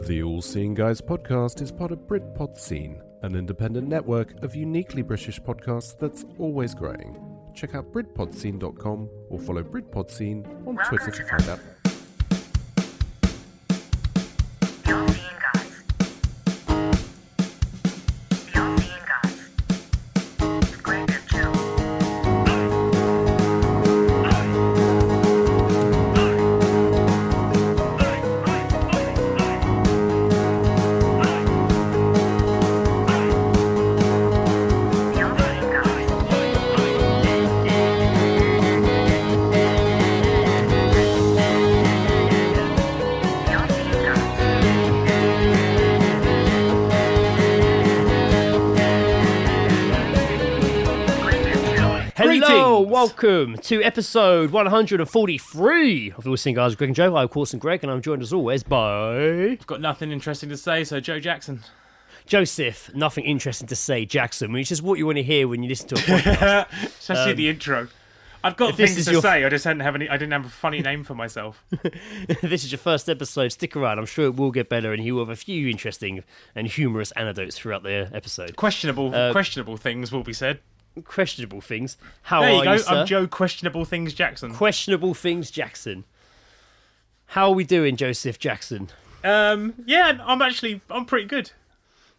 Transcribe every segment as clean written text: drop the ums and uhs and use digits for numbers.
The All Seeing Guys podcast is part of Britpod Scene, an independent network of uniquely British podcasts that's always growing. Check out BritpodScene.com or follow Britpod Scene on Twitter to find out. The All Seeing Guys. The All Seeing Guys. With Greg and Joe. Hello, welcome to episode 143 of the All Seeing Guys with Greg and Joe. I'm Course and Greg, and I'm joined as always by... I've got nothing interesting to say, so Joe Jackson. Joseph, nothing interesting to say, Jackson, which is what you want to hear when you listen to a podcast. Especially the intro. I've got things to say, I just didn't have a funny name for myself. If this is your first episode, stick around. I'm sure it will get better, and he will have a few interesting and humorous anecdotes throughout the episode. Questionable things will be said. Questionable things. How there you are go. you, sir? I'm Joe Questionable Things Jackson. Questionable things, Jackson. How are we doing, Joseph Jackson? Yeah, I'm pretty good.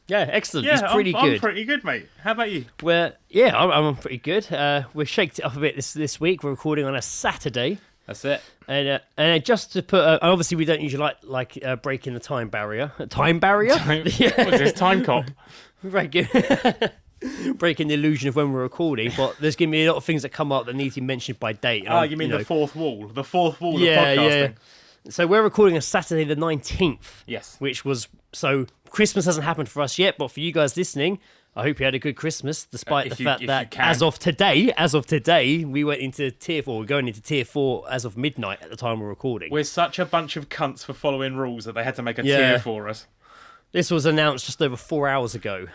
Yeah, excellent. Yeah, He's pretty good. I'm pretty good, mate. How about you? Well, yeah, I'm pretty good. We've shaked it up a bit this week. We're recording on a Saturday. That's it. And just to put, obviously we don't usually like breaking the time barrier. Time barrier? What is this, time cop? Breaking the illusion of when we're recording, but there's going to be a lot of things that come up that need to be mentioned by date. Oh, you mean the fourth wall? The fourth wall of podcasting. Yeah. So we're recording on Saturday the 19th. Yes. Which was, so Christmas hasn't happened for us yet, but for you guys listening, I hope you had a good Christmas, despite the fact that as of today, we went into tier 4. We're going into tier 4 as of midnight at the time we're recording. We're such a bunch of cunts for following rules that they had to make a tier for us. This was announced just over 4 hours ago.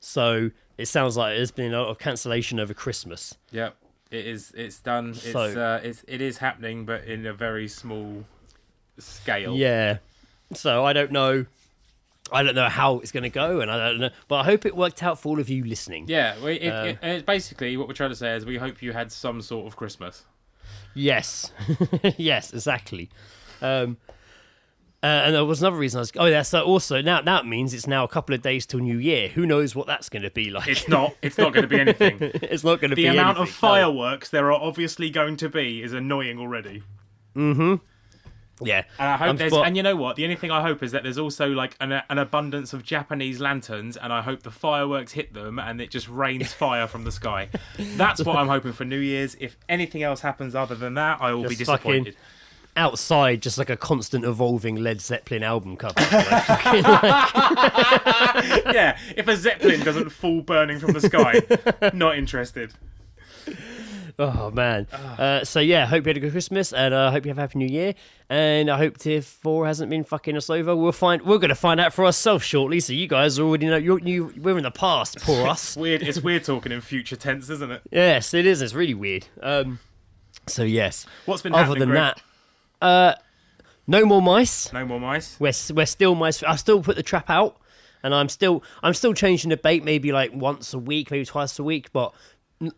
So it sounds like there's been a lot of cancellation over Christmas. Yep, it is. It's done. It is happening, but in a very small scale. Yeah. So I don't know how it's going to go, and I don't know, but I hope it worked out for all of you listening. Yeah. It's basically what we're trying to say is we hope you had some sort of Christmas. Yes. Yes. Exactly. And there was another reason so also now that means it's now a couple of days till New Year. Who knows what that's going to be like? It's not going to be anything. It's not going to be anything. The amount of fireworks there are obviously going to be is annoying already. Mm-hmm. Yeah. And I hope and you know what? The only thing I hope is that there's also like an abundance of Japanese lanterns, and I hope the fireworks hit them and it just rains fire from the sky. That's what I'm hoping for New Year's. If anything else happens other than that, I will be disappointed. Outside, just like a constant evolving Led Zeppelin album cover. Yeah, if a Zeppelin doesn't fall burning from the sky, not interested. Oh, man. So, yeah, hope you had a good Christmas, and I hope you have a Happy New Year, and I hope Tier 4 hasn't been fucking us over. We're going to find out for ourselves shortly, so you guys already know. We're in the past, poor us. It's weird talking in future tense, isn't it? Yes, it is. It's really weird. So, yes. What's been other happening, than Greg? that? No more mice. No more mice. We're still mice. I still put the trap out, and I'm still changing the bait, maybe like once a week, maybe twice a week, but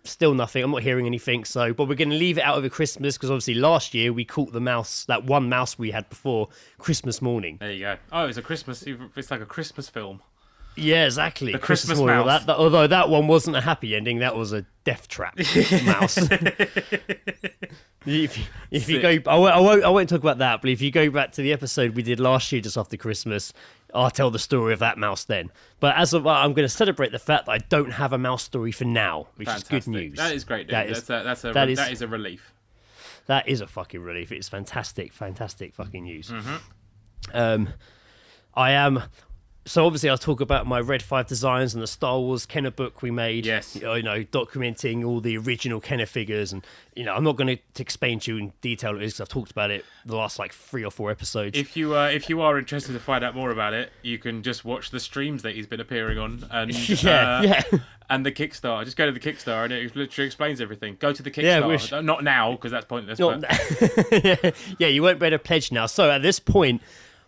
still nothing. I'm not hearing anything. But we're going to leave it out over Christmas because obviously last year we caught the mouse, that one mouse we had before Christmas morning. There you go. Oh, it's like a Christmas film. Yeah, exactly. The Christmas morning. mouse. Although that one wasn't a happy ending, that was a death trap mouse. If you go, I won't talk about that. But if you go back to the episode we did last year, just after Christmas, I'll tell the story of that mouse then. But I'm going to celebrate the fact that I don't have a mouse story for now, which Fantastic. is good news. That is great news. That is a relief. That is a fucking relief. It's fantastic fucking news. Mm-hmm. I am. So obviously I'll talk about my Red 5 designs and the Star Wars Kenner book we made. Yes. Documenting all the original Kenner figures. And, I'm not going to explain to you in detail what it is because I've talked about it the last 3 or 4 episodes. If you are interested to find out more about it, you can just watch the streams that he's been appearing on. And, and the Kickstarter. Just go to the Kickstarter and it literally explains everything. Go to the Kickstarter. Yeah, not now because that's pointless. Yeah, you won't be able to pledge now. So at this point,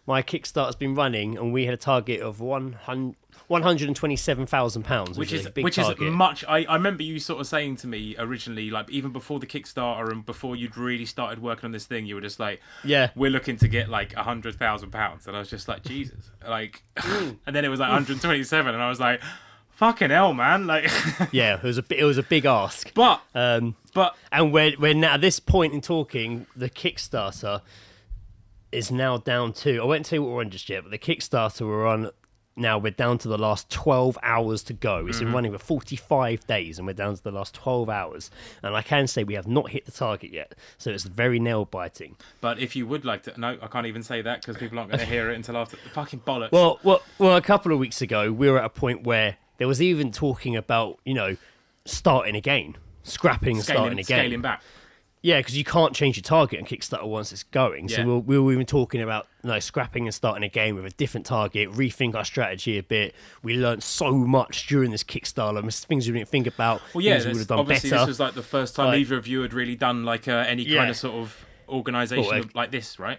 my Kickstarter's been running, and we had a target of £127,000, which is a big which target. is much. I remember you sort of saying to me originally, like even before the Kickstarter and before you'd really started working on this thing, you were just like, Yeah. we're looking to get like £100,000, and I was just like, Jesus, like, and then it was like 127, and I was like, fucking hell, man, like, Yeah, it was a big ask. but And we're now at this point in talking, the Kickstarter is now down to, I won't tell you what we're on just yet, but the Kickstarter we're on now, we're down to the last 12 hours to go. It's been running for 45 days, and we're down to the last 12 hours. And I can say we have not hit the target yet, so it's very nail-biting. But if you would like to, no, I can't even say that because people aren't going to hear it until after the fucking bollocks. Well, a couple of weeks ago, we were at a point where there was even talking about, starting again, scrapping and starting again. Scaling back. Yeah, because you can't change your target on Kickstarter once it's going. Yeah. So we were even talking about scrapping and starting again with a different target, rethink our strategy a bit. We learned so much during this Kickstarter, things we didn't think about. Well, yeah, things we would have done obviously better. this was like the first time either of you had really done like any kind of sort of organisation like this, right?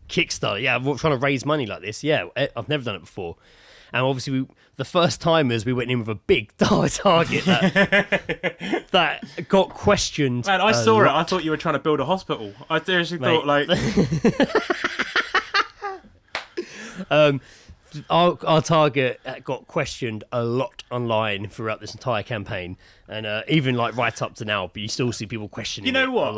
Kickstarter, yeah, we're trying to raise money like this. Yeah, I've never done it before. And obviously, the first timers, we went in with a big target that got questioned. Man, I saw it. I thought you were trying to build a hospital. I seriously thought, like... Our target got questioned a lot online throughout this entire campaign. And even, right up to now, but you still see people questioning You know it, what?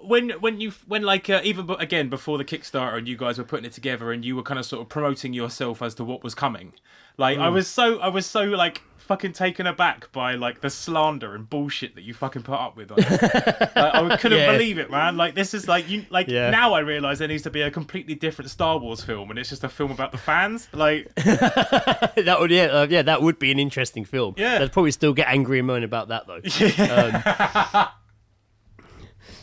When even again before the Kickstarter and you guys were putting it together and you were kind of sort of promoting yourself as to what was coming, I was so like fucking taken aback by like the slander and bullshit that you fucking put up with. I couldn't believe it, man. Like this is now I realise there needs to be a completely different Star Wars film and it's just a film about the fans. Like that would that would be an interesting film. Yeah, they'd probably still get angry and moan about that though.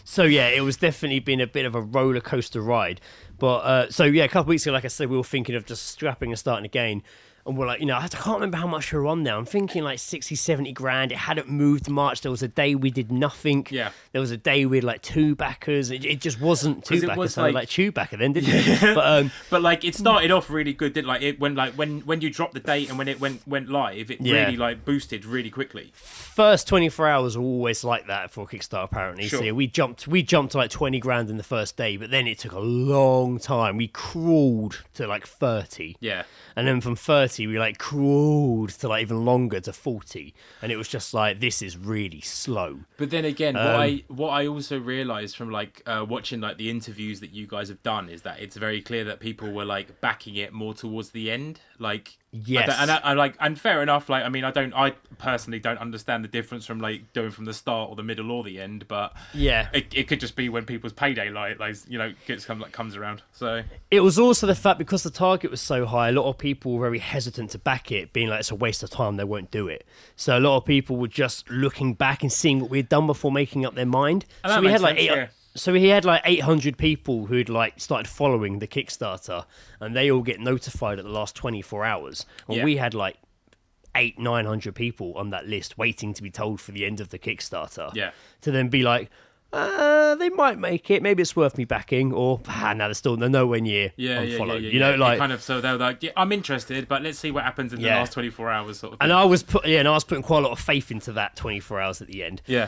So yeah, it was definitely been a bit of a roller coaster ride. But a couple of weeks ago, like I said, we were thinking of just scrapping and starting again. And we're like, I can't remember how much we were on now. I'm thinking like 60, 70 grand. It hadn't moved much. There was a day we did nothing. Yeah. There was a day we had like 2 backers. It just wasn't 2 backers. It sounded like Chewbacca then, didn't it? But like it started off really good. Did when you dropped the date and when it went live, it really like boosted really quickly. First 24 hours are always like that for Kickstarter apparently. Sure. So we jumped to like 20 grand in the first day, but then it took a long time. We crawled to like 30. Yeah. And then from 30, we like crawled to like even longer to 40. And it was just like, this is really slow. But then again, what I also realised from like watching like the interviews that you guys have done is that it's very clear that people were like backing it more towards the end. Like, yes. And fair enough. Like, I mean, I personally don't understand the difference from like doing from the start or the middle or the end. But yeah, it could just be when people's payday comes around. So it was also the fact because the target was so high, a lot of people were very hesitant to back it, being like it's a waste of time, they won't do it. So a lot of people were just looking back and seeing what we had done before making up their mind. So we had like So he had like 800 people who'd like started following the Kickstarter, and they all get notified at the last 24 hours. And we had like 900 people on that list waiting to be told for the end of the Kickstarter. Yeah. To then be like, they might make it. Maybe it's worth me backing, or no, they're nowhere near unfollowed. You know, like kind of. So they're like, I'm interested, but let's see what happens in the last 24 hours, sort of thing. And I was putting quite a lot of faith into that 24 hours at the end. Yeah.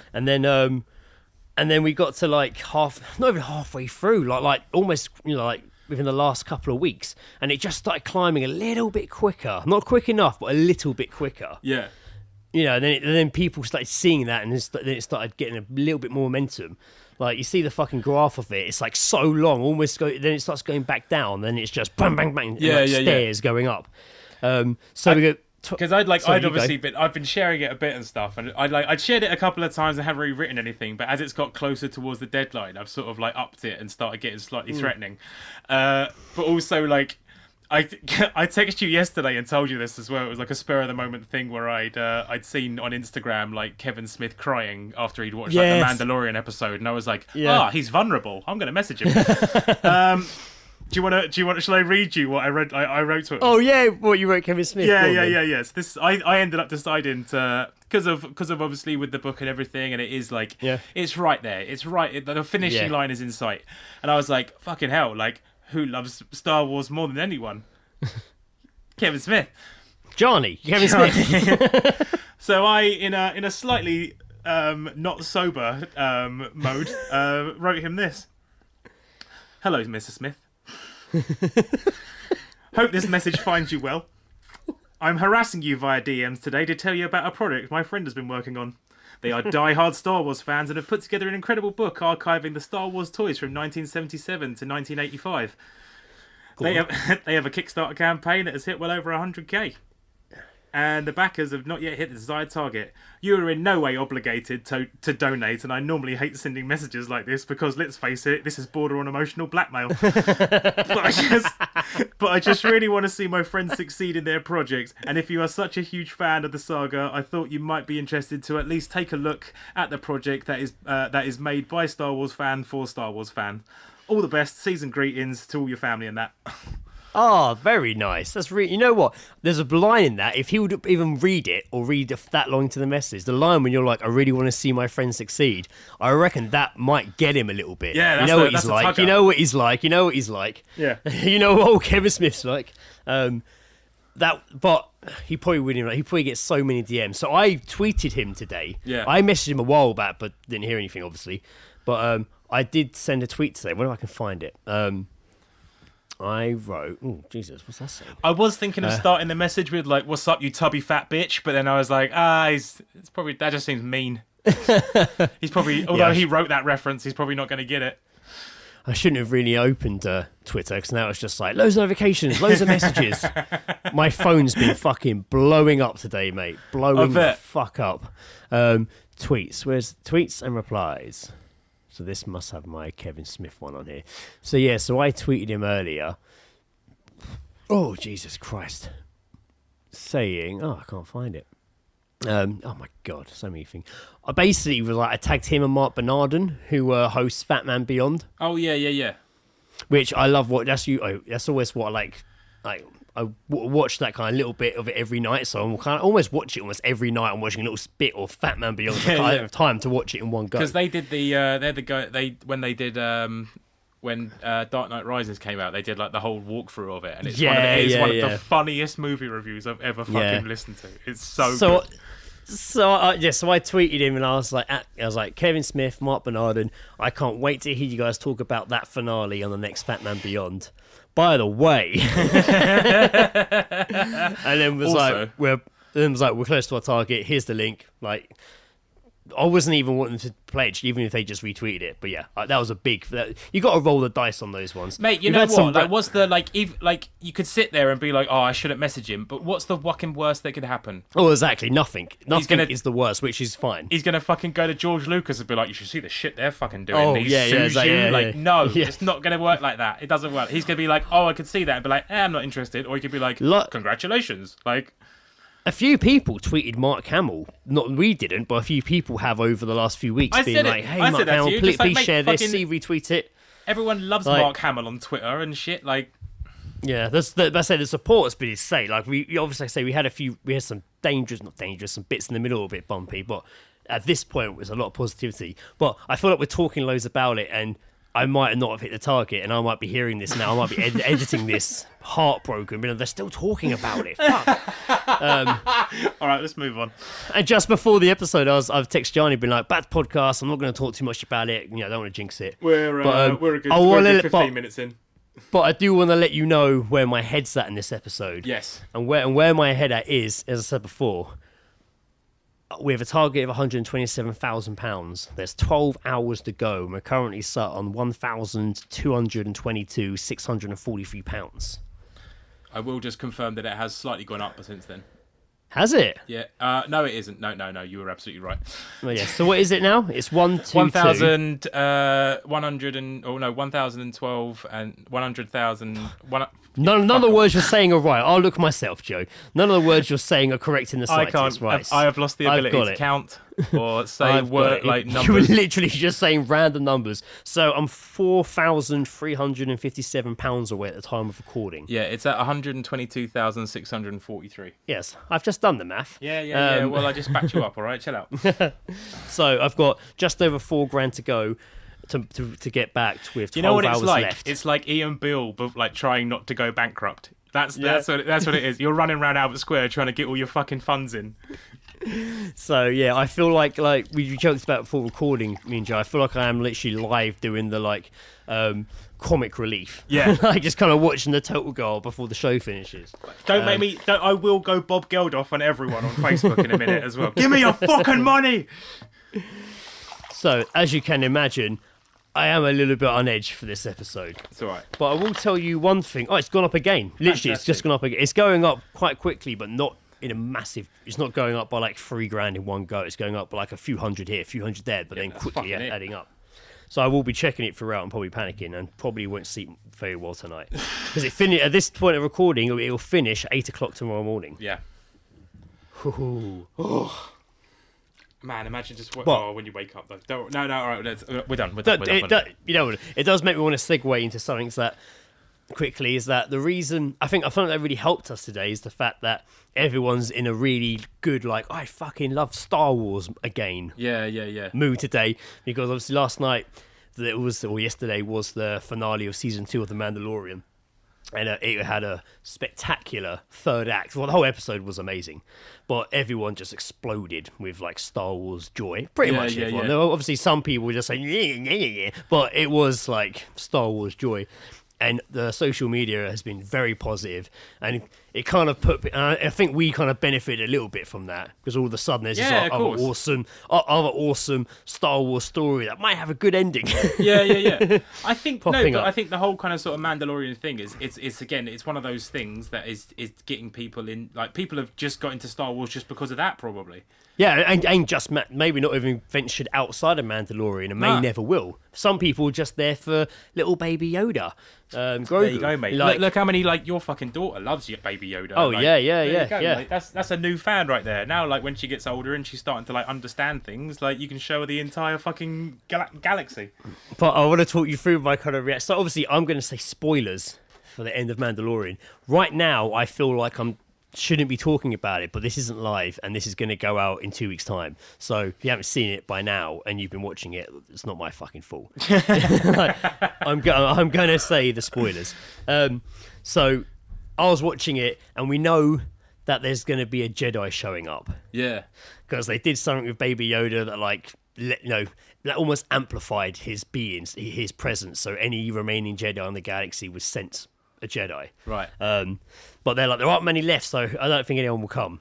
And then we got to like not even halfway through, like almost, like within the last couple of weeks, and it just started climbing a little bit quicker. Not quick enough, but a little bit quicker. Yeah. And then people started seeing that, and then it started getting a little bit more momentum. Like, you see the fucking graph of it, it's like so long, then it starts going back down, then it's just bang, bang, bang, stairs going up. We go... Because I've been sharing it a bit and stuff, and I'd shared it a couple of times and haven't really written anything, but as it's got closer towards the deadline, I've sort of like upped it and started getting slightly threatening. But also like I texted you yesterday and told you this as well. It was like a spur of the moment thing where I'd seen on Instagram like Kevin Smith crying after he'd watched like the Mandalorian episode, and I was like, he's vulnerable. I'm going to message him. Do you want to? Shall I read you what I read? I wrote to him. Oh yeah, what you wrote, Kevin Smith. Yes. This I ended up deciding to because of obviously with the book and everything, and it is like it's right there. It's right. The finishing line is in sight, and I was like, fucking hell, like Who loves Star Wars more than anyone? Kevin Smith. Johnny, Kevin Smith. So I, in a slightly not sober mode, wrote him this. Hello, Mr. Smith. Hope this message finds you well. I'm harassing you via DMs today to tell you about a project my friend has been working on. They are die-hard Star Wars fans and have put together an incredible book archiving the Star Wars toys from 1977 to 1985. They have a Kickstarter campaign that has hit well over 100k. And the backers have not yet hit the desired target. You are in no way obligated to donate, and I normally hate sending messages like this because, let's face it, this is border on emotional blackmail. but I just really want to see my friends succeed in their project, and if you are such a huge fan of the saga, I thought you might be interested to at least take a look at the project that is made by Star Wars fan for Star Wars fan. All the best, season greetings to all your family and that. Oh, very nice. That's really. You know what? There's a line in that. If he would even read it or read that long to the message, the line when you're like, "I really want to see my friend succeed," I reckon that might get him a little bit. Yeah, you know what he's like. You know what he's like. You know what he's like. Yeah. You know what old Kevin Smith's like. But he probably wouldn't. He probably gets so many DMs. So I tweeted him today. Yeah. I messaged him a while back, but didn't hear anything, obviously. But I did send a tweet today. Wonder if I can find it. I wrote, oh, Jesus, what's that saying? I was thinking of starting the message with, like, what's up, you tubby fat bitch? But then I was like, it's probably, that just seems mean. He's probably, although he wrote that reference, he's probably not going to get it. I shouldn't have really opened Twitter because now it's just like loads of notifications, loads of messages. My phone's been fucking blowing up today, mate. Blowing the fuck up. Tweets. Where's tweets and replies? So this must have my Kevin Smith one on here. So yeah, so I tweeted him earlier. Oh, Jesus Christ. Saying, I can't find it. Oh my God, so many things. I basically was like, I tagged him and Mark Bernardin, who hosts Fat Man Beyond. Oh yeah. Which I love. That's always what I like. I watch that kind of little bit of it every night, so I'm kind of almost watch it almost every night. I'm watching a little bit of Fat Man Beyond. I don't have time to watch it in one go. Because they did they're the guy when Dark Knight Rises came out, they did like the whole walkthrough of it, and it's one of the funniest movie reviews I've ever fucking listened to. It's so good. So I tweeted him and I was like, Kevin Smith, Mark Bernardin, I can't wait to hear you guys talk about that finale on the next Fat Man Beyond. By the way, and then was also, we're close to our target. Here's the link. Like, I wasn't even wanting to pledge, even if they just retweeted it. But yeah, that was a big. You got to roll the dice on those ones, mate. You know what? Like, what's the you could sit there and be like, oh, I shouldn't message him. But what's the fucking worst that could happen? Oh, exactly. Nothing. Nothing is the worst, which is fine. He's gonna fucking go to George Lucas and be like, you should see the shit they're fucking doing. Oh, no, it's not gonna work like that. It doesn't work. He's gonna be like, oh, I could see that, and be like, I'm not interested. Or he could be like, congratulations, like. A few people tweeted Mark Hamill. Not we didn't, but a few people have over the last few weeks being like, "Hey, Mark Hamill, please share this, retweet it." Everyone loves Mark Hamill on Twitter and shit. Like, yeah, I say the support has been insane. Like we obviously we had some some bits in the middle a bit bumpy, but at this point it was a lot of positivity. But I feel like we're talking loads about it, and I might not have hit the target, and I might be hearing this now. I might be editing this heartbroken, but they're still talking about it. Fuck. All right, let's move on. And just before the episode, I've texted Johnny, been like, "Bad podcast. I'm not going to talk too much about it. I don't want to jinx it." We're a good 15 minutes in. But I do want to let you know where my head's at in this episode. Yes. And where my head at is, as I said before, we have a target of £127,000. There's 12 hours to go, and we're currently sat on £1,222,643. I will just confirm that it has slightly gone up since then. Has it? Yeah. No, it isn't. No. You were absolutely right. Oh, yeah. So what is it now? It's 1,100 and 1,012 and 100,000. None of the words you're saying are right. I'll look myself, Joe. None of the words you're saying are correct in the slightest. I can't. Right. I have lost the ability to count or say word like numbers. You were literally just saying random numbers. So I'm £4,357 away at the time of recording. Yeah, it's at 122,643. Yes, I've just done the math. Yeah. Well, I just backed you up. All right, chill out. So I've got just over £4,000 to go. to get back with 12 You know what it's hours like? left. It's like Ian Beale, but like trying not to go bankrupt. That's what it is. You're running around Albert Square trying to get all your fucking funds in. So yeah, I feel like we joked about before recording, me and Joe. I feel like I am literally live doing the comic relief. Yeah. Like just kind of watching the total goal before the show finishes. Don't make me. I will go Bob Geldof on everyone on Facebook in a minute as well. Give me your fucking money. So as you can imagine, I am a little bit on edge for this episode. It's all right. But I will tell you one thing. Oh, it's gone up again. Literally, Fantastic. It's just gone up again. It's going up quite quickly, but not in a massive... It's not going up by like $3,000 in one go. It's going up by like a few hundred here, a few hundred there, but then that's quickly fucking it. adding up. So I will be checking it throughout and probably panicking and probably won't sleep very well tonight. Because at this point of recording, it'll finish at 8 o'clock tomorrow morning. Yeah. Ooh. Man, imagine just What? when you wake up though. No, all right. We're done. You know, it does make me want to segue into something that quickly is that the reason I found that really helped us today is the fact that everyone's in a really good I fucking love Star Wars again Yeah. mood today, because obviously last night yesterday was the finale of season 2 of The Mandalorian. And it had a spectacular third act. Well, the whole episode was amazing, but everyone just exploded with Star Wars joy. Pretty much everyone. Yeah. There were obviously some people were just saying yeah, but it was Star Wars joy. And the social media has been very positive, and it kind of I think we kind of benefited a little bit from that, because all of a sudden there's this other awesome Star Wars story that might have a good ending. Yeah. I think Popping up. I think the whole kind of sort of Mandalorian thing is it's one of those things that is getting people in. People have just got into Star Wars just because of that, probably. Yeah, and just maybe not even ventured outside of Mandalorian, and may never will. Some people are just there for little baby Yoda. Grogu. There you go, mate. Look how many your fucking daughter loves your baby Yoda. Oh there you yeah. go, mate. That's a new fan right there. Now, when she gets older and she's starting to understand things, you can show her the entire fucking galaxy. But I want to talk you through my kind of reaction. So obviously, I'm going to say spoilers for the end of Mandalorian. Right now, I feel like shouldn't be talking about it, but this isn't live, and this is going to go out in 2 weeks' time. So if you haven't seen it by now and you've been watching it, it's not my fucking fault. I'm going to say the spoilers. So I was watching it, and we know that there's going to be a Jedi showing up. Yeah. Because they did something with Baby Yoda that that almost amplified his being, his presence. So any remaining Jedi in the galaxy was sent a Jedi. Right. But they're there aren't many left, so I don't think anyone will come.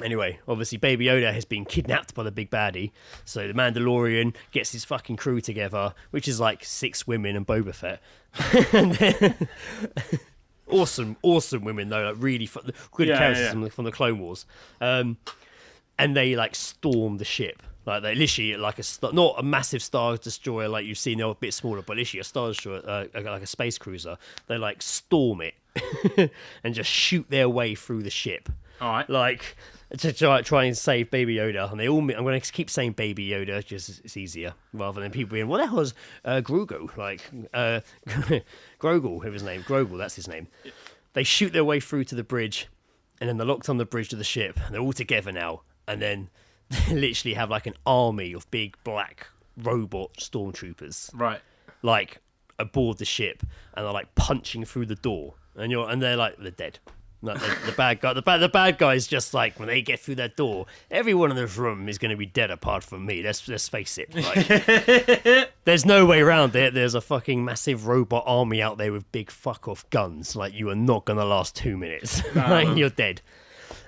Anyway, obviously Baby Yoda has been kidnapped by the big baddie, so the Mandalorian gets his fucking crew together, which is 6 women and Boba Fett. And then, awesome women though, really good characters from the Clone Wars. And they storm the ship. They literally not a massive Star Destroyer like you've seen, they're a bit smaller, but literally a Star Destroyer, like a space cruiser. They storm it and just shoot their way through the ship. All right. To try and save Baby Yoda, and they all. I'm going to keep saying Baby Yoda, just it's easier, rather than people being, what the hell is Grogu? Grogul, his name. Grogul, that's his name. They shoot their way through to the bridge, and then they're locked on the bridge of the ship, and they're all together now, and then they literally have an army of big black robot stormtroopers, Right. Aboard the ship, and they're punching through the door, and they're they're dead. The bad guy's just when they get through that door, everyone in this room is going to be dead apart from me. Let's face it. There's no way around it. There's a fucking massive robot army out there with big fuck off guns. You are not going to last 2 minutes. You're dead.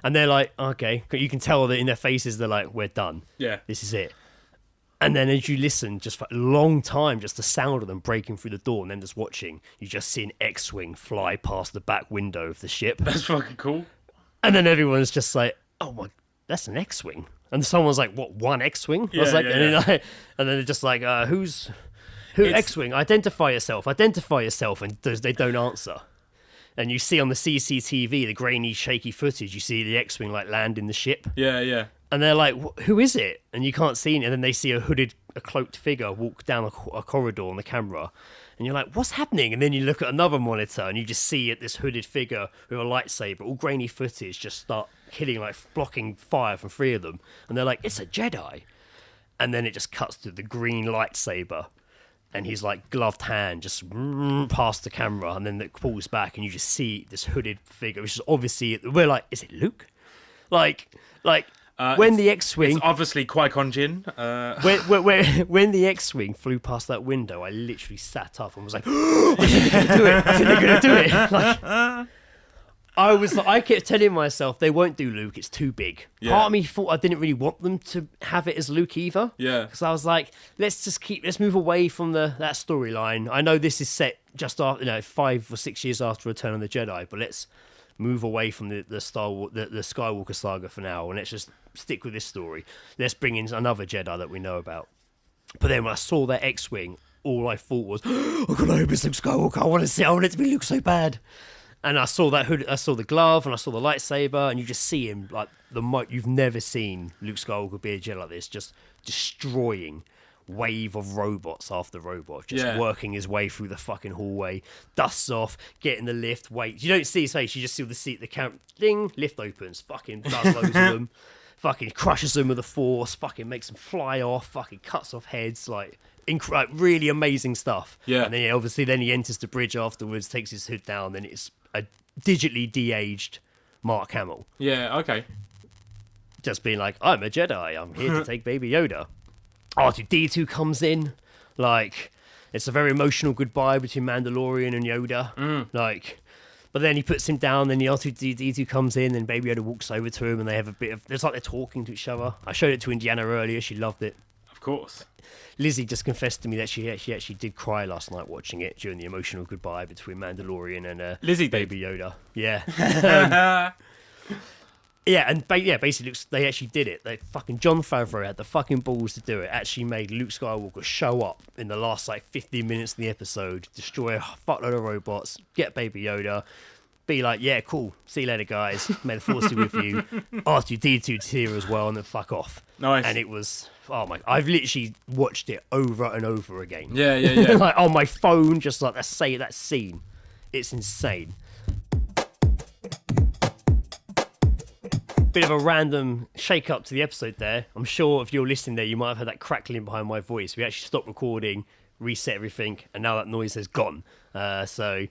And they're okay. You can tell that in their faces they're we're done. Yeah. This is it. And then as you listen, just for a long time, just the sound of them breaking through the door and then just watching, you just see an X-Wing fly past the back window of the ship. That's fucking cool. And then everyone's just oh my, that's an X-Wing. And someone's what, one X-Wing? Yeah, and then they're just who X-Wing? Identify yourself. And they don't answer. And you see on the CCTV, the grainy, shaky footage, you see the X-Wing land in the ship. Yeah. And they're who is it? And you can't see it. And then they see a cloaked figure walk down a corridor on the camera. And you're what's happening? And then you look at another monitor and you just see this hooded figure with a lightsaber, all grainy footage, just start hitting, blocking fire from 3 of them. And they're it's a Jedi. And then it just cuts to the green lightsaber and his like gloved hand just past the camera, and then it pulls back, and you just see this hooded figure, which is obviously, we're like, is it Luke? Like when the X-wing, it's obviously Qui-Gon Jinn. when the X-wing flew past that window, I literally sat up and was like, I think they're gonna do it. I think they're gonna do it. Like, I kept telling myself they won't do Luke, it's too big. Yeah. Part of me thought I didn't really want them to have it as Luke either. Yeah. Because I was like, let's move away from that storyline. I know this is set just after, 5 or 6 years after Return of the Jedi, but let's move away from the Skywalker saga for now, and let's just stick with this story. Let's bring in another Jedi that we know about. But then when I saw that X-wing, all I thought was, oh God, I hope it's Luke Skywalker. I want it to be Luke so bad. And I saw that hood, I saw the glove, and I saw the lightsaber, and you just see him like you've never seen Luke Skywalker be a Jedi like this, just destroying wave of robots after robot, just working his way through the fucking hallway, dusts off, getting the lift, waits. You don't see his face, you just see the seat, the count, ding, lift opens, fucking does loads of them, fucking crushes them with the Force, fucking makes them fly off, fucking cuts off heads, like really amazing stuff. Yeah. And then obviously then he enters the bridge afterwards, takes his hood down, then it's a digitally de-aged Mark Hamill. Yeah, okay. Just being like, I'm a Jedi, I'm here to take Baby Yoda. R2-D2 comes in, like, it's a very emotional goodbye between Mandalorian and Yoda, like, but then he puts him down, then the R2-D2 comes in, and Baby Yoda walks over to him, and they have a bit of, it's like they're talking to each other. I showed it to Indiana earlier, she loved it. Of course. Lizzie just confessed to me that she actually did cry last night watching it during the emotional goodbye between Mandalorian and Lizzie Baby Yoda. Yeah. Yeah, and basically, they actually did it. They fucking Jon Favreau had the fucking balls to do it. Actually made Luke Skywalker show up in the last 15 minutes of the episode, destroy a fuckload of robots, get Baby Yoda, be like, yeah, cool, see you later, guys. May the Force be with you. R2-D2's here as well, and then fuck off. Nice. And it was, oh my, I've literally watched it over and over again. Yeah. Like on my phone, just like that scene. It's insane. Bit of a random shake up to the episode there. I'm sure if you're listening there, you might have heard that crackling behind my voice. We actually stopped recording, reset everything, and now that noise has gone. So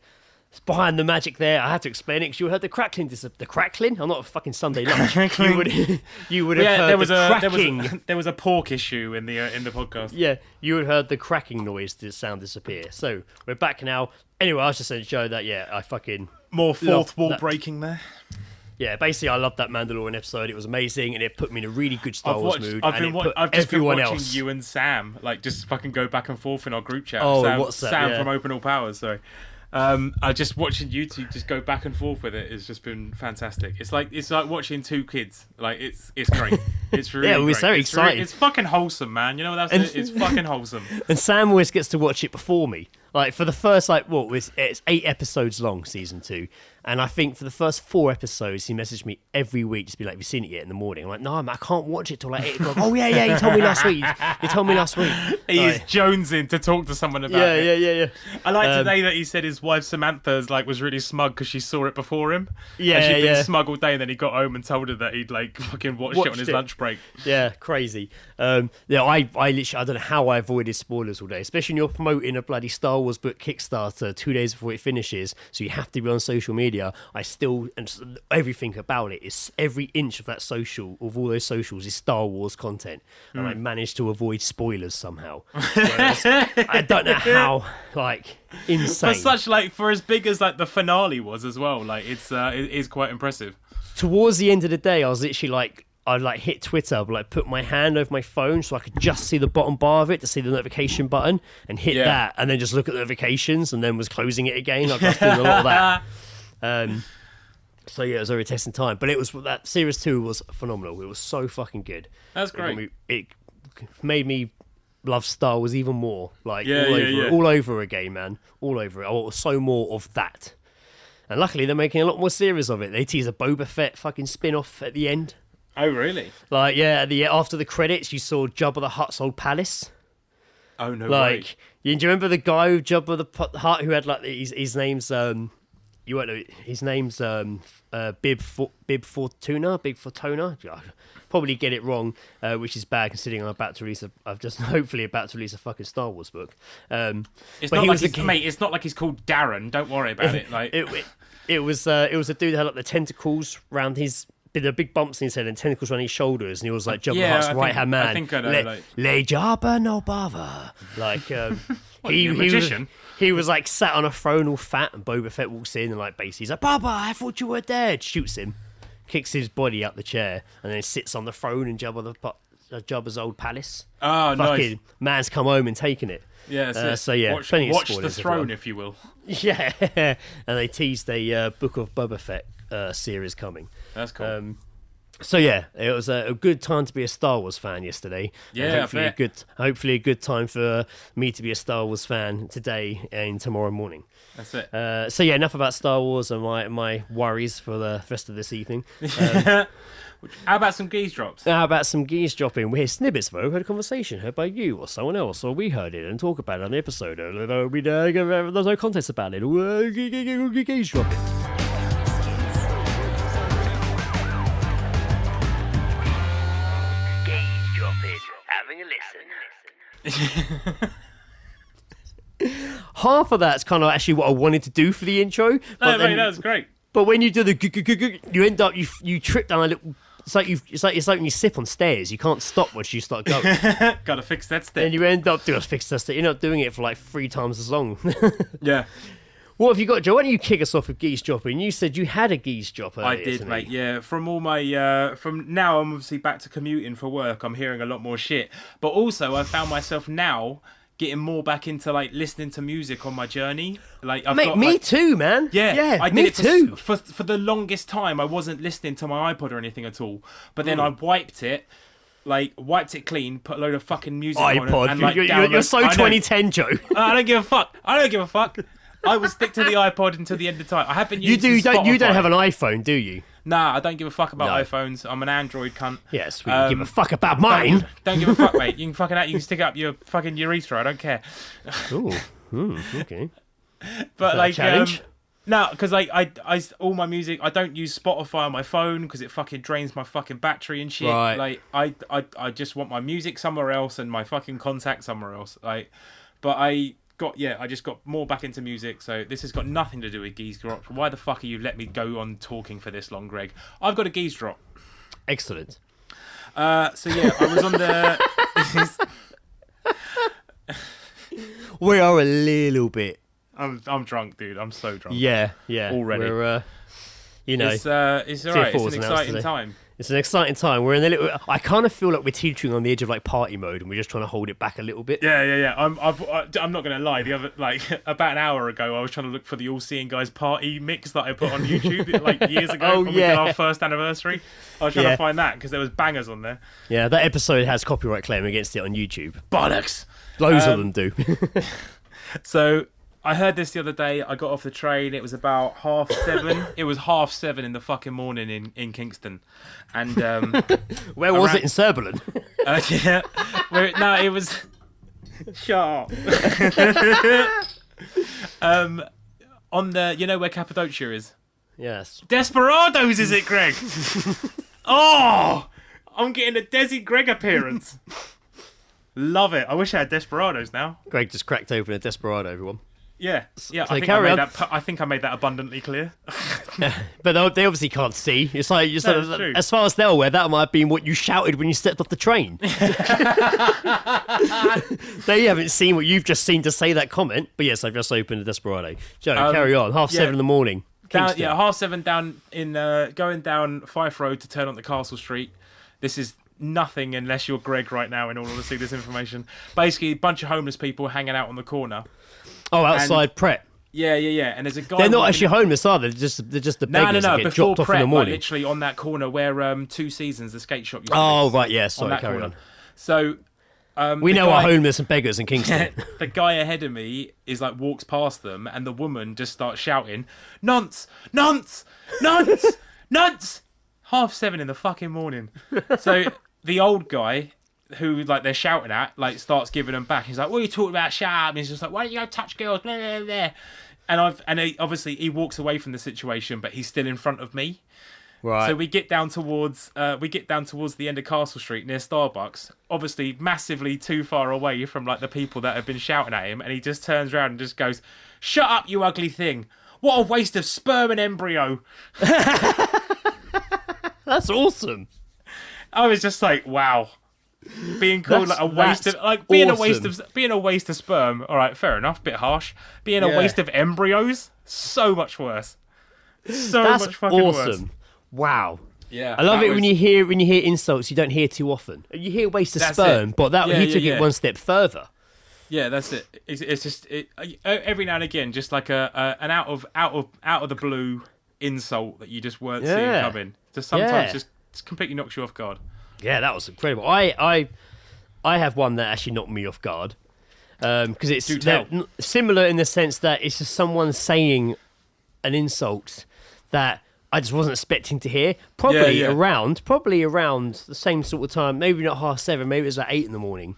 it's behind the magic there. I had to explain it because you heard the crackling. The crackling? I'm not a fucking Sunday lunch. you would have heard the cracking. There was a pork issue in the podcast. Yeah, you would have heard the cracking noise to sound disappear. So we're back now. Anyway, I was just saying to Joe that, I fucking... More fourth wall breaking there. Yeah, basically, I loved that Mandalorian episode. It was amazing, and it put me in a really good Star Wars mood. I've just been watching you and Sam just fucking go back and forth in our group chat. Sam from Open All Powers. Sorry, I just watching you two just go back and forth with it has just been fantastic. It's like watching two kids. Like it's great. It's really it was very exciting. It's fucking wholesome, man. You know what it's fucking wholesome. And Sam always gets to watch it before me. Like for the first it's 8 episodes long, season 2. And I think for the first 4 episodes, he messaged me every week, just be like, have you seen it yet in the morning? I'm like, no, man, I can't watch it till like 8 o'clock. Oh, yeah, you told me last week. You told me last week. He is jonesing to talk to someone about it. Yeah. I like today that he said his wife Samantha's was really smug because she saw it before him. Yeah, and she'd been smug all day, and then he got home and told her that he'd fucking watched it on his lunch break. Yeah, crazy. I literally, I don't know how I avoided spoilers all day, especially when you're promoting a bloody Star Wars book Kickstarter 2 days before it finishes, so you have to be on social media. And everything about it is, every inch of all those socials is Star Wars content, and I managed to avoid spoilers somehow. Whereas, I don't know how, insane. For as big as the finale was as well, it is quite impressive. Towards the end of the day, I was literally I'd hit Twitter, but put my hand over my phone so I could just see the bottom bar of it to see the notification button, and hit that, and then just look at the notifications, and then was closing it again. I was doing a lot of that. So yeah, it was over testing time, but that series 2 was phenomenal. It was so fucking good. That's great. It made me love Star Wars even more. All over again, man. All over it. I want so more of that. And luckily, they're making a lot more series of it. They tease a Boba Fett fucking spin-off at the end. Oh, really? After the credits, you saw Jabba the Hutt's old palace. Oh, no way. Do you remember the guy who Jabba the Hutt who had his name's you won't know his name's Bib Fortuna. Yeah, probably get it wrong, which is bad considering I'm about to release hopefully about to release a fucking Star Wars book. It's not like mate. It's not like he's called Darren. Don't worry about it. Like it was a dude that had like the tentacles around the big bumps in his head and tentacles around his shoulders, and he was like Jabba the Hutt's right hand man. I think I know. Le Jabba no bother. Like magician. He was like sat on a throne all fat, and Boba Fett walks in and like basically he's like, Baba, I thought you were dead. Shoots him, kicks his body out the chair, and then sits on the throne in Jabba's old palace. Oh, fucking nice. Man's come home and taken it. Yeah, so yeah, watch the throne, if you will. Yeah, and they teased a Book of Boba Fett series coming. That's cool. So yeah, it was a good time to be a Star Wars fan yesterday. Yeah, hopefully a good time for me to be a Star Wars fan today and tomorrow morning. That's it. So yeah, enough about Star Wars and my worries for the rest of this evening. How about some geese drops? How about some geese dropping? We hear snippets, though. We heard a conversation heard by you or someone else, or we heard it and talk about it on the episode. There's no context about it. Geese dropping. Having a listen. Half of that's kind of actually what I wanted to do for the intro. No, mate, that was great. But when you do the you end up you trip down a little. It's like when you sip on stairs. You can't stop once you start going. Gotta fix that step. And you end up doing fix that step. You're not doing it for like 3 times as long. Yeah. What have you got, Joe? Why don't you kick us off with geese dropping? You said you had a geese drop earlier. I did, mate. Yeah. From all my from now, I'm obviously back to commuting for work. I'm hearing a lot more shit. But also, I found myself now getting more back into like listening to music on my journey. Like, me too, man. Yeah, I did me it too. For the longest time, I wasn't listening to my iPod or anything at all. But then I wiped it clean, put a load of fucking music on it, and like you're so 2010, Joe. I don't give a fuck. I will stick to the iPod until the end of time. I have been using Spotify. You don't have an iPhone, do you? Nah, I don't give a fuck about iPhones. I'm an Android cunt. Yes, we give a fuck about mine. Don't give a fuck, mate. You can stick it up your fucking urethra. I don't care. Ooh, okay. But like, challenge? no, because like I all my music, I don't use Spotify on my phone because it fucking drains my fucking battery and shit. Right. Like I just want my music somewhere else and my fucking contact somewhere else. Like, but I just got more back into music, so this has got nothing to do with geese drop. Why the fuck are you let me go on talking for this long, Greg? I've got a geese drop. Excellent. So yeah, I was on the. We are a little bit. I'm drunk, dude. I'm so drunk. Yeah. Already. We're, it's alright. It's an exciting time. It's an exciting time. We're in a little. I kind of feel like we're teetering on the edge of like party mode, and we're just trying to hold it back a little bit. Yeah. I'm not gonna lie. The other about an hour ago, I was trying to look for the All Seeing Guys party mix that I put on YouTube like years ago when we did our first anniversary. I was trying to find that because there was bangers on there. Yeah, that episode has copyright claim against it on YouTube. Bollocks. Loads of them do. So I heard this the other day. I got off the train. It was about 7:30. It was 7:30 in the fucking morning in Kingston. And where was it in Serberland? Yeah. No, it was. Shut up. On the, where Cappadocia is? Yes. Desperados, is it, Greg? Oh, I'm getting a Desi Greg appearance. Love it. I wish I had Desperados now. Greg just cracked open a Desperado, everyone. Yeah. So I think I made that abundantly clear. But they obviously can't see. It's like as far as they're aware, that might have been what you shouted when you stepped off the train. They haven't seen what you've just seen to say that comment. But yes, I've just opened a Desperado. Joe, carry on. 7:30 in the morning. Down, 7:30 down in going down Fife Road to turn onto Castle Street. This is nothing unless you're Greg right now in order to see this information. Basically, a bunch of homeless people hanging out on the corner. Oh, outside Pret. Yeah. And there's a guy. They're not actually homeless, are they? They're just the beggars that get dropped off in the morning. Literally on that corner where Two Seasons, the skate shop. Oh, right, yeah. Sorry, carry on. So we know our homeless and beggars in Kingston. The guy ahead of me is like walks past them, and the woman just starts shouting, "Nonce, nonce, nonce, nonce!" 7:30 in the fucking morning. So the old guy, who like they're shouting at, like starts giving them back. He's like, "What are you talking about? Shut up!" And he's just like, "Why don't you go touch girls?" Blah, blah, blah. obviously he walks away from the situation, but he's still in front of me. Right. So we get down towards the end of Castle Street near Starbucks. Obviously, massively too far away from like the people that have been shouting at him, and he just turns around and just goes, "Shut up, you ugly thing! What a waste of sperm and embryo!" That's awesome. I was just like, wow. Being called like a waste of being a waste of sperm. All right, fair enough, bit harsh. Being a waste of embryos, so much worse. That's much fucking awesome. worse. Wow. Yeah, I love it when you hear insults you don't hear too often. You hear waste of sperm, but he took it one step further. Yeah, that's it. It's just every now and again, just like an out of the blue insult that you just weren't seeing coming. Just sometimes just completely knocks you off guard. Yeah, that was incredible. I have one that actually knocked me off guard because it's similar in the sense that it's just someone saying an insult that I just wasn't expecting to hear. Probably around the same sort of time. Maybe not 7:30. Maybe it was like 8 in the morning.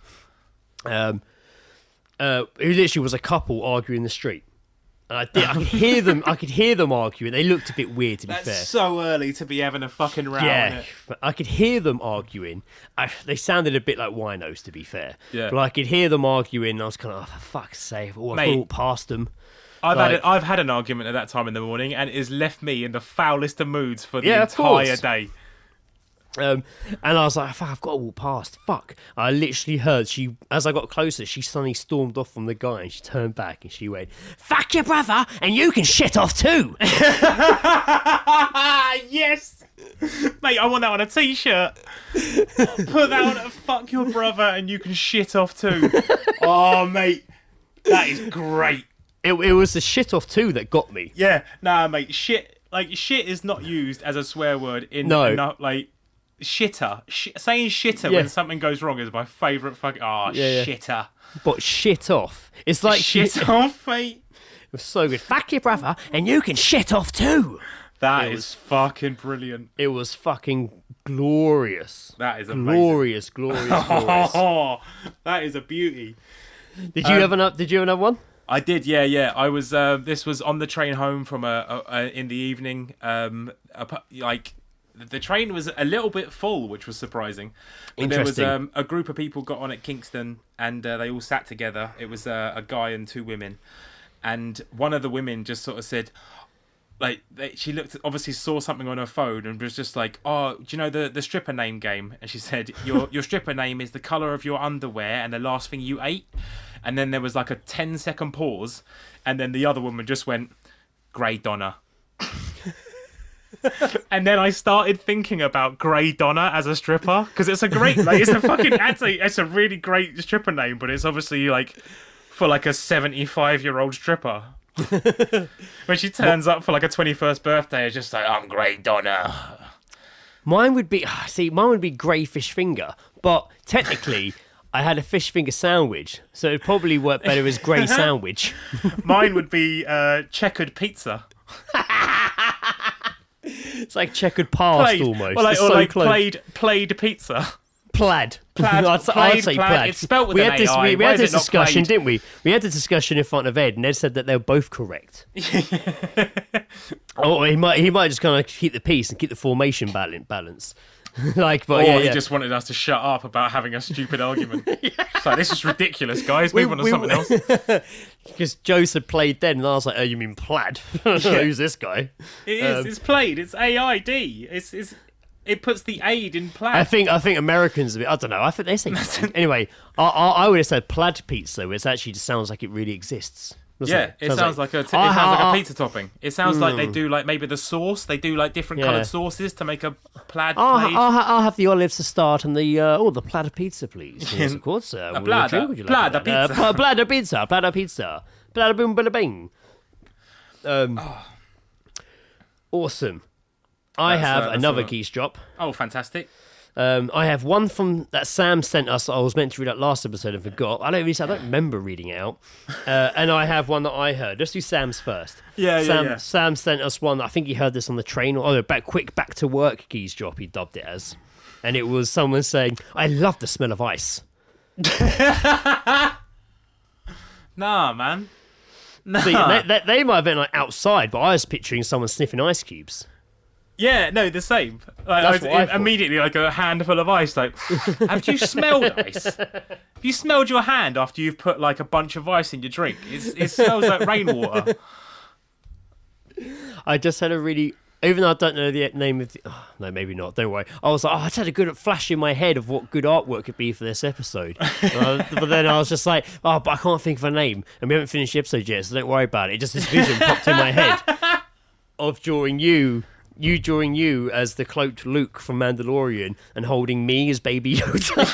It literally was a couple arguing in the street. And I could hear them. I could hear them arguing. They looked a bit weird, to be fair. That's so early to be having a fucking row. Yeah, but I could hear them arguing. They sounded a bit like winos, to be fair. Yeah. But I could hear them arguing. And I was kind of, for fuck's sake, I walked past them. I've had an argument at that time in the morning, and it has left me in the foulest of moods for the entire day. And I was like, fuck, I've got to walk past. Fuck. I literally heard as I got closer, she suddenly stormed off from the guy and she turned back and she went, "Fuck your brother and you can shit off too." Yes! Mate, I want that on a t-shirt. Put that on a "fuck your brother and you can shit off too." Oh, mate. That is great. It was the shit off too that got me. Yeah, nah, mate. Shit is not used as a swear word in shitter. Saying shitter when something goes wrong is my favourite fucking. Shitter. But shit off. It's like shit off, mate. It was so good. Fuck your brother, and you can shit off too. That is fucking brilliant. It was fucking glorious. That is amazing. Glorious. Oh, that is a beauty. Did you have another one? I did, yeah. I was. This was on the train home from in the evening. The train was a little bit full, which was surprising. But there was a group of people got on at Kingston, and they all sat together. It was a guy and 2 women, and one of the women just sort of said, she obviously saw something on her phone and was just like, "Oh, do you know the stripper name game?" And she said, "Your stripper name is the colour of your underwear and the last thing you ate." And then there was like a 10-second pause, and then the other woman just went, "Grey Donna." And then I started thinking about Grey Donna as a stripper, because it's a great, it's a really great stripper name, but it's obviously like for like a 75-year-old stripper. When she turns up for like a 21st birthday, it's just like, "I'm Grey Donna." Mine would be Grey Fish Finger, but technically I had a fish finger sandwich, so it'd probably work better as Grey Sandwich. Mine would be Checkered Pizza. It's like checkered past almost. Plaid pizza. Plaid. I'd say plaid. It's spelt with an AI. We had this discussion, didn't we? We had this discussion in front of Ed, and Ed said that they were both correct. Or he might just kind of keep the peace and keep the formation balance. He just wanted us to shut up about having a stupid argument. So this is ridiculous, guys. Move on to something else. Because Joe said played then, and I was like, "Oh, you mean plaid?" Who's this guy? It is. It's played. It's AID. It puts the aid in plaid. I think Americans. I don't know. I think they say anyway. I would have said plaid pizza, which actually just sounds like it really exists. It sounds like a pizza topping. It sounds like they do like maybe the sauce. They do like different coloured sauces to make a plaid. I'll have the olives to start and the plaid pizza, please. Yes, of course. Plaid pizza. Plaid pizza. Plaid boom bada bing. Awesome. I have another geese drop. Oh, fantastic. I have one from that Sam sent us. I was meant to read that last episode and forgot. I don't remember reading it out. And I have one that I heard. Let's do Sam's first. Sam sent us one. I think he heard this on the train. Back to work geese drop. He dubbed it as, and it was someone saying, "I love the smell of ice." Nah, man. Nah. See, they might have been like outside, but I was picturing someone sniffing ice cubes. Yeah, no, the same. That's what I thought. Immediately, like a handful of ice. Like, have you smelled ice? Have you smelled your hand after you've put like a bunch of ice in your drink? It smells like rainwater. I just had a really, even though I don't know the name of the, oh, no, maybe not. Don't worry. I was like, I just had a good flash in my head of what good artwork could be for this episode. But then I was just like, but I can't think of a name, and we haven't finished the episode yet, so don't worry about it. Just this vision popped in my head of drawing you as the cloaked Luke from Mandalorian and holding me as Baby Yoda.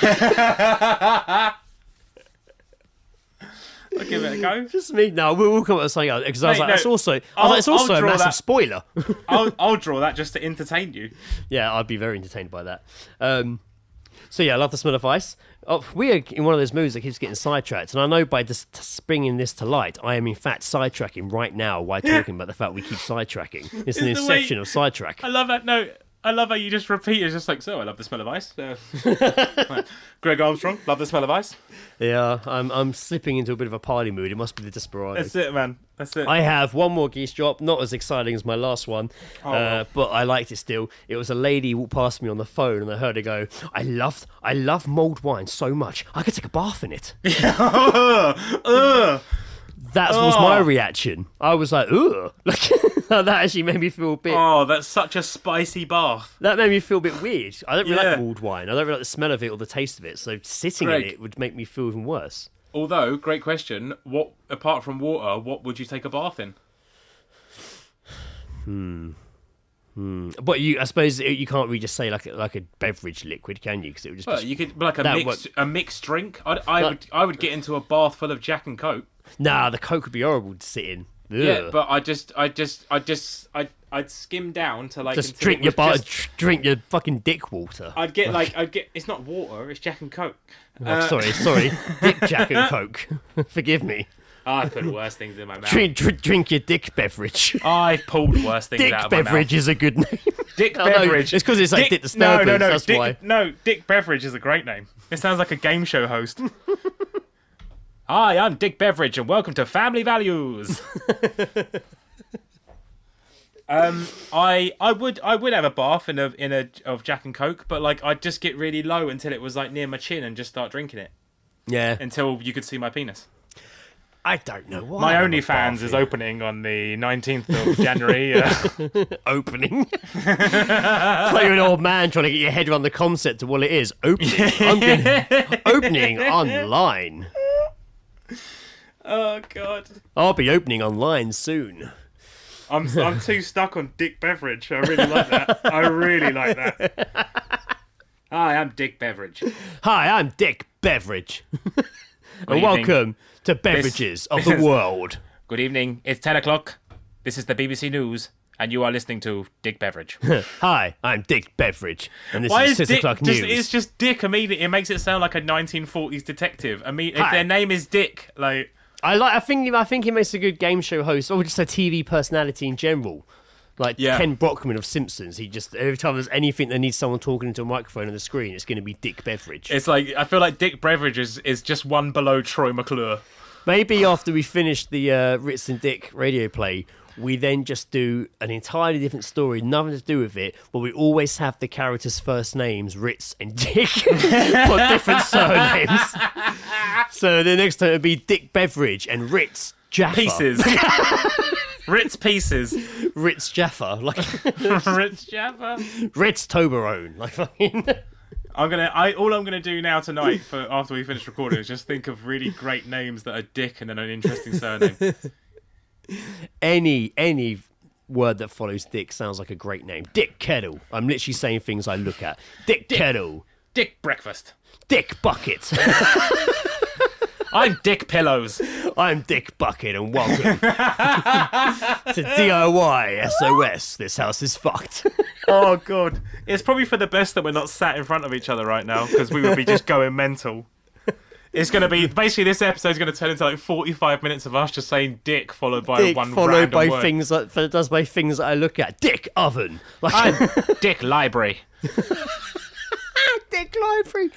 I'll give it a go. Just me. No, we'll come up with something else because I was Mate, like, no, it's also I'll a draw massive that. spoiler. I'll draw that just to entertain you. Yeah, I'd be very entertained by that. So yeah, I love the smell of ice. Oh, we are in one of those moods that keeps getting sidetracked, and I know by just bringing this to light, I am in fact sidetracking right now while talking about the fact we keep sidetracking. It's an It's the way- inception of sidetrack. I love that. No, I love how you just repeat it. It's just like, so I love the smell of ice. Right. Greg Armstrong, love the smell of ice. Yeah, I'm slipping into a bit of a party mood. It must be the Desperado. That's it, man. That's it. I have one more geese drop, not as exciting as my last one, but I liked it still. It was a lady walked past me on the phone, and I heard her go, "I love mulled wine so much, I could take a bath in it." That was my reaction. I was like, "Ugh!" Like, that actually made me feel a bit. Oh, that's such a spicy bath. That made me feel a bit weird. I don't really Yeah. like mulled wine. I don't really like the smell of it or the taste of it. So sitting Greg. in it would make me feel even worse. Although, great question. What apart from water, what would you take a bath in? But I suppose you can't really just say like a beverage liquid, can you? Because it would just Well, be. you could like That a mixed drink. I would get into a bath full of Jack and Coke. Nah, the Coke would be horrible to sit in. Ugh. Yeah, but I'd skim down to like Just until drink it your was just- drink your fucking dick water. I'd get it's not water, it's Jack and Coke. Oh, sorry, Dick Jack and Coke. Forgive me. I've put worse things in my mouth. Drink your dick beverage. I've pulled worse things Dick out of my beverage mouth. is a good name. Dick Oh, no, Beverage. it's 'cause it's like Dick Disturbance, No, that's Dick, why. No, Dick Beverage is a great name. It sounds like a game show host. Hi, I'm Dick Beverage, and welcome to Family Values. I would have a bath in a of Jack and Coke, but like I'd just get really low until it was like near my chin and just start drinking it Yeah, until you could see my penis. I don't know why. My I'm a OnlyFans is bathie. opening on the 19th of January. Opening. It's like you're an old man trying to get your head around the concept of what it is. Opening online. Oh God, I'll be opening online soon. I'm too stuck on Dick Beverage. I really like that. I really like that. Hi, I'm Dick Beverage. Hi, I'm Dick Beverage. And evening. welcome to Beverages of the is- World. Good evening. It's 10 o'clock. This is the BBC News, and you are listening to Dick Beverage. Hi, I'm Dick Beverage. And this Why is is 6 Dick o'clock just, news. it's just Dick immediately. It makes it sound like a 1940s detective. I mean, if Hi. their name is Dick, like... I think he makes a good game show host, or just a TV personality in general. Like Yeah. Ken Brockman of Simpsons, he just every time there's anything that needs someone talking into a microphone on the screen, it's going to be Dick Beverage. It's like, I feel like Dick Beverage is just one below Troy McClure. Maybe after we finish the Ritz and Dick radio play, we then just do an entirely different story, nothing to do with it, but we always have the characters' first names, Ritz and Dick, but different surnames. So the next time it'll be Dick Beverage and Ritz Jaffa. Pieces. Ritz Pieces. Ritz Jaffa. Like Ritz Jaffa. Ritz Toblerone. Like fucking... All I'm gonna do now tonight for after we finish recording is just think of really great names that are Dick and then an interesting surname. Any word that follows Dick sounds like a great name. Dick Kettle. I'm literally saying things I look at. Dick Kettle. Dick Breakfast. Dick Bucket. I'm Dick Pillows. I'm Dick Bucket and welcome to DIY SOS. This house is fucked. Oh god, it's probably for the best that we're not sat in front of each other right now because we would be just going mental. It's going to be basically this episode's going to turn into like 45 minutes of us just saying "dick" followed by Dick one followed random by word. things that I look at. Dick Oven. Like I'm Dick Library. Dick Library.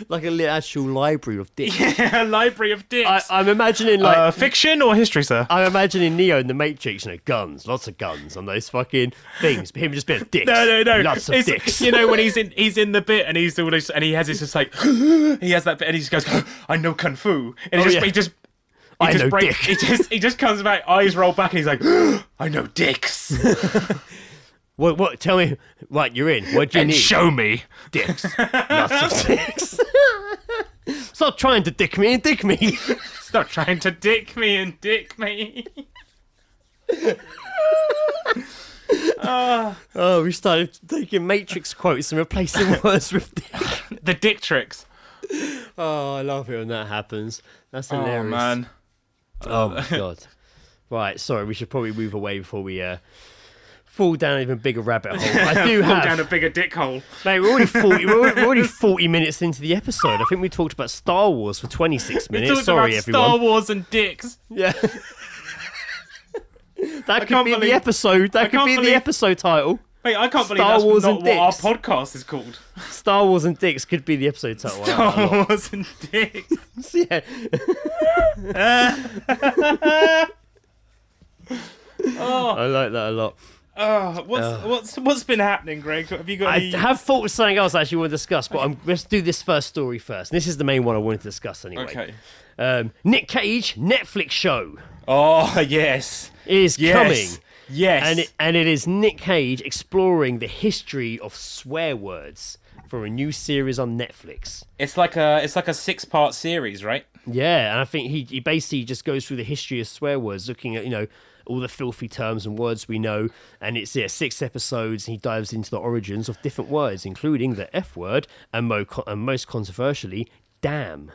Like a actual library of dicks. Yeah, a library of dicks. I'm imagining like fiction or history, sir? I'm imagining Neo in the Matrix, guns, lots of guns on those fucking things. But him just being dicks. No. Lots of dicks. When he's in the bit and he's all this, and he has this just like he has that bit and he just goes, I know kung fu, and he just comes back, eyes roll back, and he's like, I know dicks. What? Tell me. Right, you're in. What do you need? Show me Dicks. Lots of dicks. Stop trying to dick me and dick me. Stop trying to dick me and dick me. Oh, we started taking Matrix quotes and replacing words with dick. The dick tricks. Oh, I love it when that happens. That's hilarious. Oh, man. Oh, my God. Right, sorry, we should probably move away before we fall down an even bigger rabbit hole. I do Fall have... down a bigger dick hole. Mate, we're already 40 minutes into the episode. I think we talked about Star Wars for 26 minutes. We talked Sorry, about everyone. Star Wars and dicks. Yeah. That could be the episode. That could be the episode title. Wait, I can't believe Star that's Wars not and what our dicks. podcast is called. Star Wars and Dicks could be the episode title. Star Wars and dicks. Yeah. I like that a lot. What's been happening, Greg? Have you got I any... have thought of something else I actually want to discuss, but let's do this first story first. This is the main one I wanted to discuss anyway. Okay. Nic Cage Netflix show Oh, yes. is coming. Yes. And it is Nic Cage exploring the history of swear words for a new series on Netflix. It's like a 6-part series, right? Yeah, and I think he basically just goes through the history of swear words, looking at, all the filthy terms and words we know. And it's 6 episodes, and he dives into the origins of different words, including the F word, and most controversially, damn.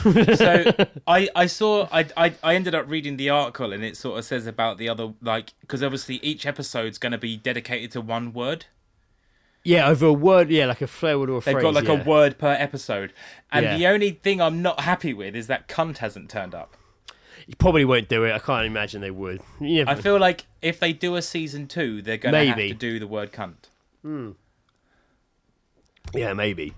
So I ended up reading the article, and it sort of says about the other, because obviously each episode's going to be dedicated to one word. Yeah, over a word, like a swear word or a phrase. They've got a word per episode. And Yeah. the only thing I'm not happy with is that cunt hasn't turned up. You probably won't do it. I can't imagine they would. Yeah, I feel like if they do a season 2, they're going to have to do the word cunt. Yeah, maybe.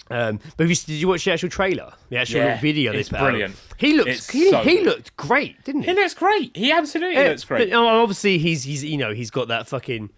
But did you watch the actual trailer? The actual little video they it's put brilliant. out? He looked great, didn't he? He looks great. He absolutely looks great. But, obviously, he's got that fucking.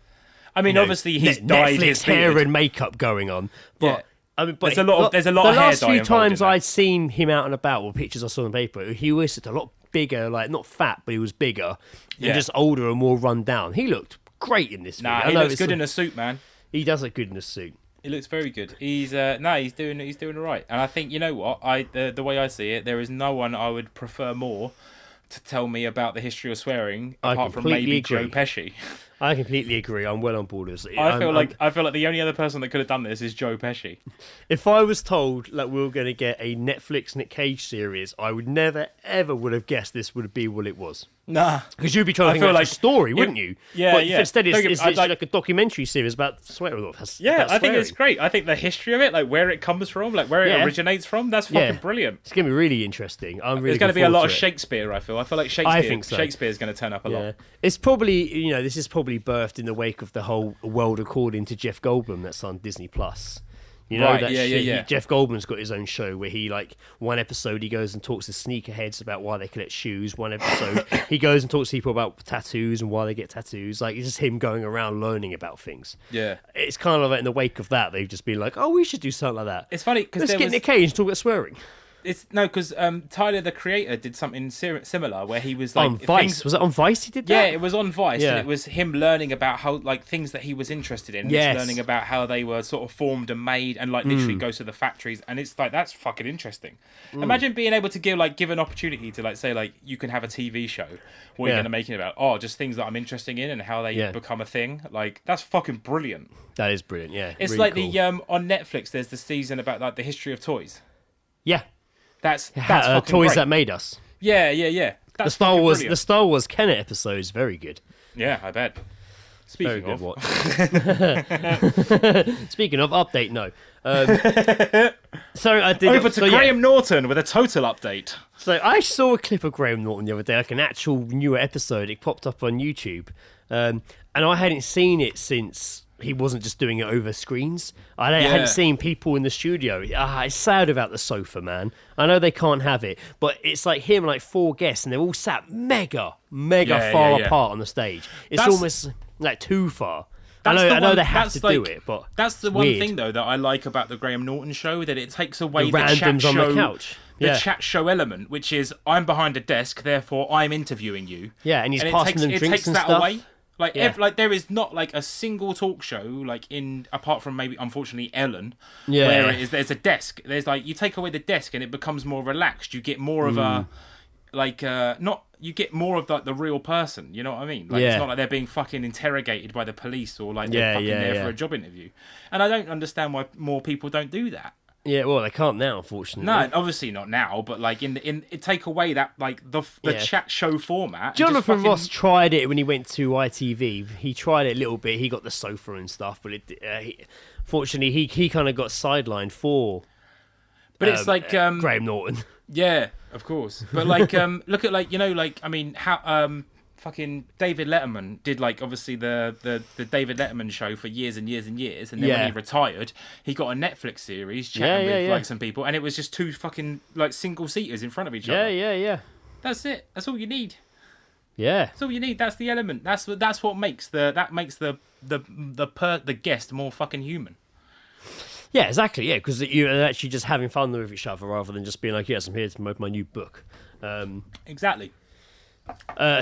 I mean, obviously he's dyed Netflix his hair beard. and makeup going on, but. Yeah. I mean, but There's a lot of the hair dye last few involved times in that. I'd seen him out and about, or pictures I saw on paper, he always looked a lot bigger, like not fat, but he was bigger and just older and more run down. He looked great in this video. He looks good in a suit, man. He does look good in a suit. He looks very good. He's doing all right. And I think, you know what, the way I see it, there is no one I would prefer more to tell me about the history of swearing apart from maybe Joe Pesci. I completely agree. I'm well on board with this. I feel like the only other person that could have done this is Joe Pesci. If I was told that we were going to get a Netflix Nic Cage series, I would never ever would have guessed this would be what it was. Nah, because you'd be trying to think like a story, wouldn't you? Yeah, but yeah. Instead, it's like a documentary series about swearing. Yeah, I think it's great. I think the history of it, like where it comes from, like where it originates from, that's fucking brilliant. It's going to be really interesting. There's going to be a lot of Shakespeare. I feel like Shakespeare's going to turn up a lot. It's probably this is probably birthed in the wake of the whole World According to Jeff Goldblum that's on Disney Plus. Jeff Goldblum's got his own show where he, one episode he goes and talks to sneakerheads about why they collect shoes. One episode he goes and talks to people about tattoos and why they get tattoos. It's just him going around learning about things. Yeah. It's kind of like in the wake of that, they've just been like, oh, we should do something like that. It's funny because let's get Nic Cage and talk about swearing. Because Tyler the Creator did something similar where he was on Vice. Was it on Vice he did that? Yeah, it was on Vice, and it was him learning about how things that he was interested in. Yes. Learning about how they were sort of formed and made, and literally goes to the factories, and it's that's fucking interesting. Imagine being able to give an opportunity to say you can have a TV show what you're going to make it about. Just things that I'm interested in and how they become a thing. That's fucking brilliant. That is brilliant. Yeah, it's really cool. The on Netflix. There's the season about the history of toys. Yeah. That's fucking toys great. that made us. Yeah. That's the Star Wars Kenner episode is very good. Yeah, I bet. Speaking of update, no. So I did over to Graham Norton with a total update. So I saw a clip of Graham Norton the other day, like an actual newer episode. It popped up on YouTube. and I hadn't seen it since he wasn't just doing it over screens. I hadn't seen people in the studio. It's sad about the sofa, man. I know they can't have it, but it's like him, like 4 guests, and they're all sat mega far apart on the stage. It's almost like too far. I know they have to do it, but that's the one thing though that I like about the Graham Norton show, that it takes away the randoms chat show, on the couch. The chat show element, which is I'm behind a desk, therefore I'm interviewing you. Yeah, and he's passing them drinks and stuff. Away. Like there is not like a single talk show apart from maybe unfortunately Ellen, where there's a desk. There's like you take away the desk and it becomes more relaxed. You get more of a you get more of the real person. You know what I mean? Like it's not like they're being fucking interrogated by the police or like they're there for a job interview. And I don't understand why more people don't do that. Yeah, well, they can't now, unfortunately. No, obviously not now, but like in take away that like the chat show format. Jonathan Ross tried it when he went to ITV. He tried it a little bit. He got the sofa and stuff, but fortunately he kind of got sidelined for. But it's like Graham Norton. Yeah, of course. But like look at like I mean how fucking David Letterman did like obviously the David Letterman show for years and years and years, and then when he retired, he got a Netflix series chatting with like some people, and it was just 2 fucking like single seaters in front of each other. Yeah. That's it. That's all you need. Yeah, that's all you need. That's the element. That's what makes the guest more fucking human. Yeah, exactly. Yeah, because you're actually just having fun with each other rather than just being like, yes, I'm here to promote my new book. Exactly.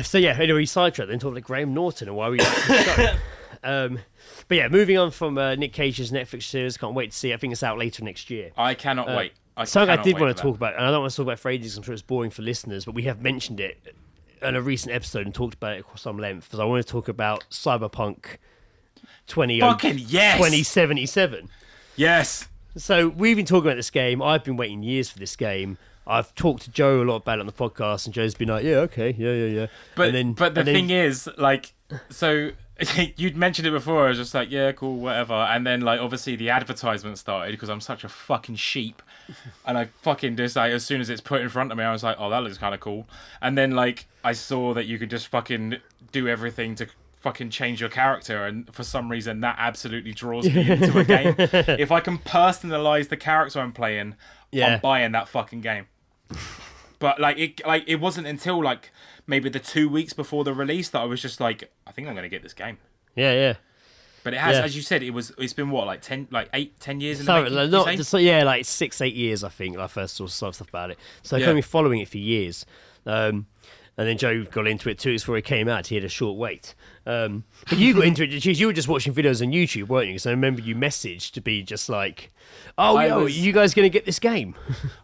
So yeah, anyway, sidetracked then talking about Graham Norton and why we like the show. But yeah, moving on from Nic Cage's Netflix series, can't wait to see it. I think it's out later next year. I cannot wait. Something I did want to talk about, and I don't want to talk about it for ages, I'm sure it's boring for listeners, but we have mentioned it in a recent episode and talked about it at some length, because I want to talk about Cyberpunk 2077. Yes. So we've been talking about this game. I've been waiting years for this game. I've talked to Joe a lot about it on the podcast, and Joe's been like, "Yeah, okay, yeah." But the thing is, like, so you'd mentioned it before. I was just like, "Yeah, cool, whatever." And then, like, obviously the advertisement started because I'm such a fucking sheep, and I fucking just like as soon as it's put in front of me, I was like, "Oh, that looks kind of cool." And then, like, I saw that you could just fucking do everything to fucking change your character, and for some reason that absolutely draws me into a game. If I can personalize the character I'm playing, I'm buying that fucking game. But it wasn't until like maybe the 2 weeks before the release that I was just like, I think I'm gonna get this game. Yeah. But it has, as you said, it's been what, like 10 years in the making? Like 6-8 years, I think. I first saw stuff about it, so I've been following it for years. And then Joe got into it 2 weeks before it came out. He had a short wait. But you got into it. You were just watching videos on YouTube, weren't you? Because I remember you messaged to be just like, are you guys going to get this game?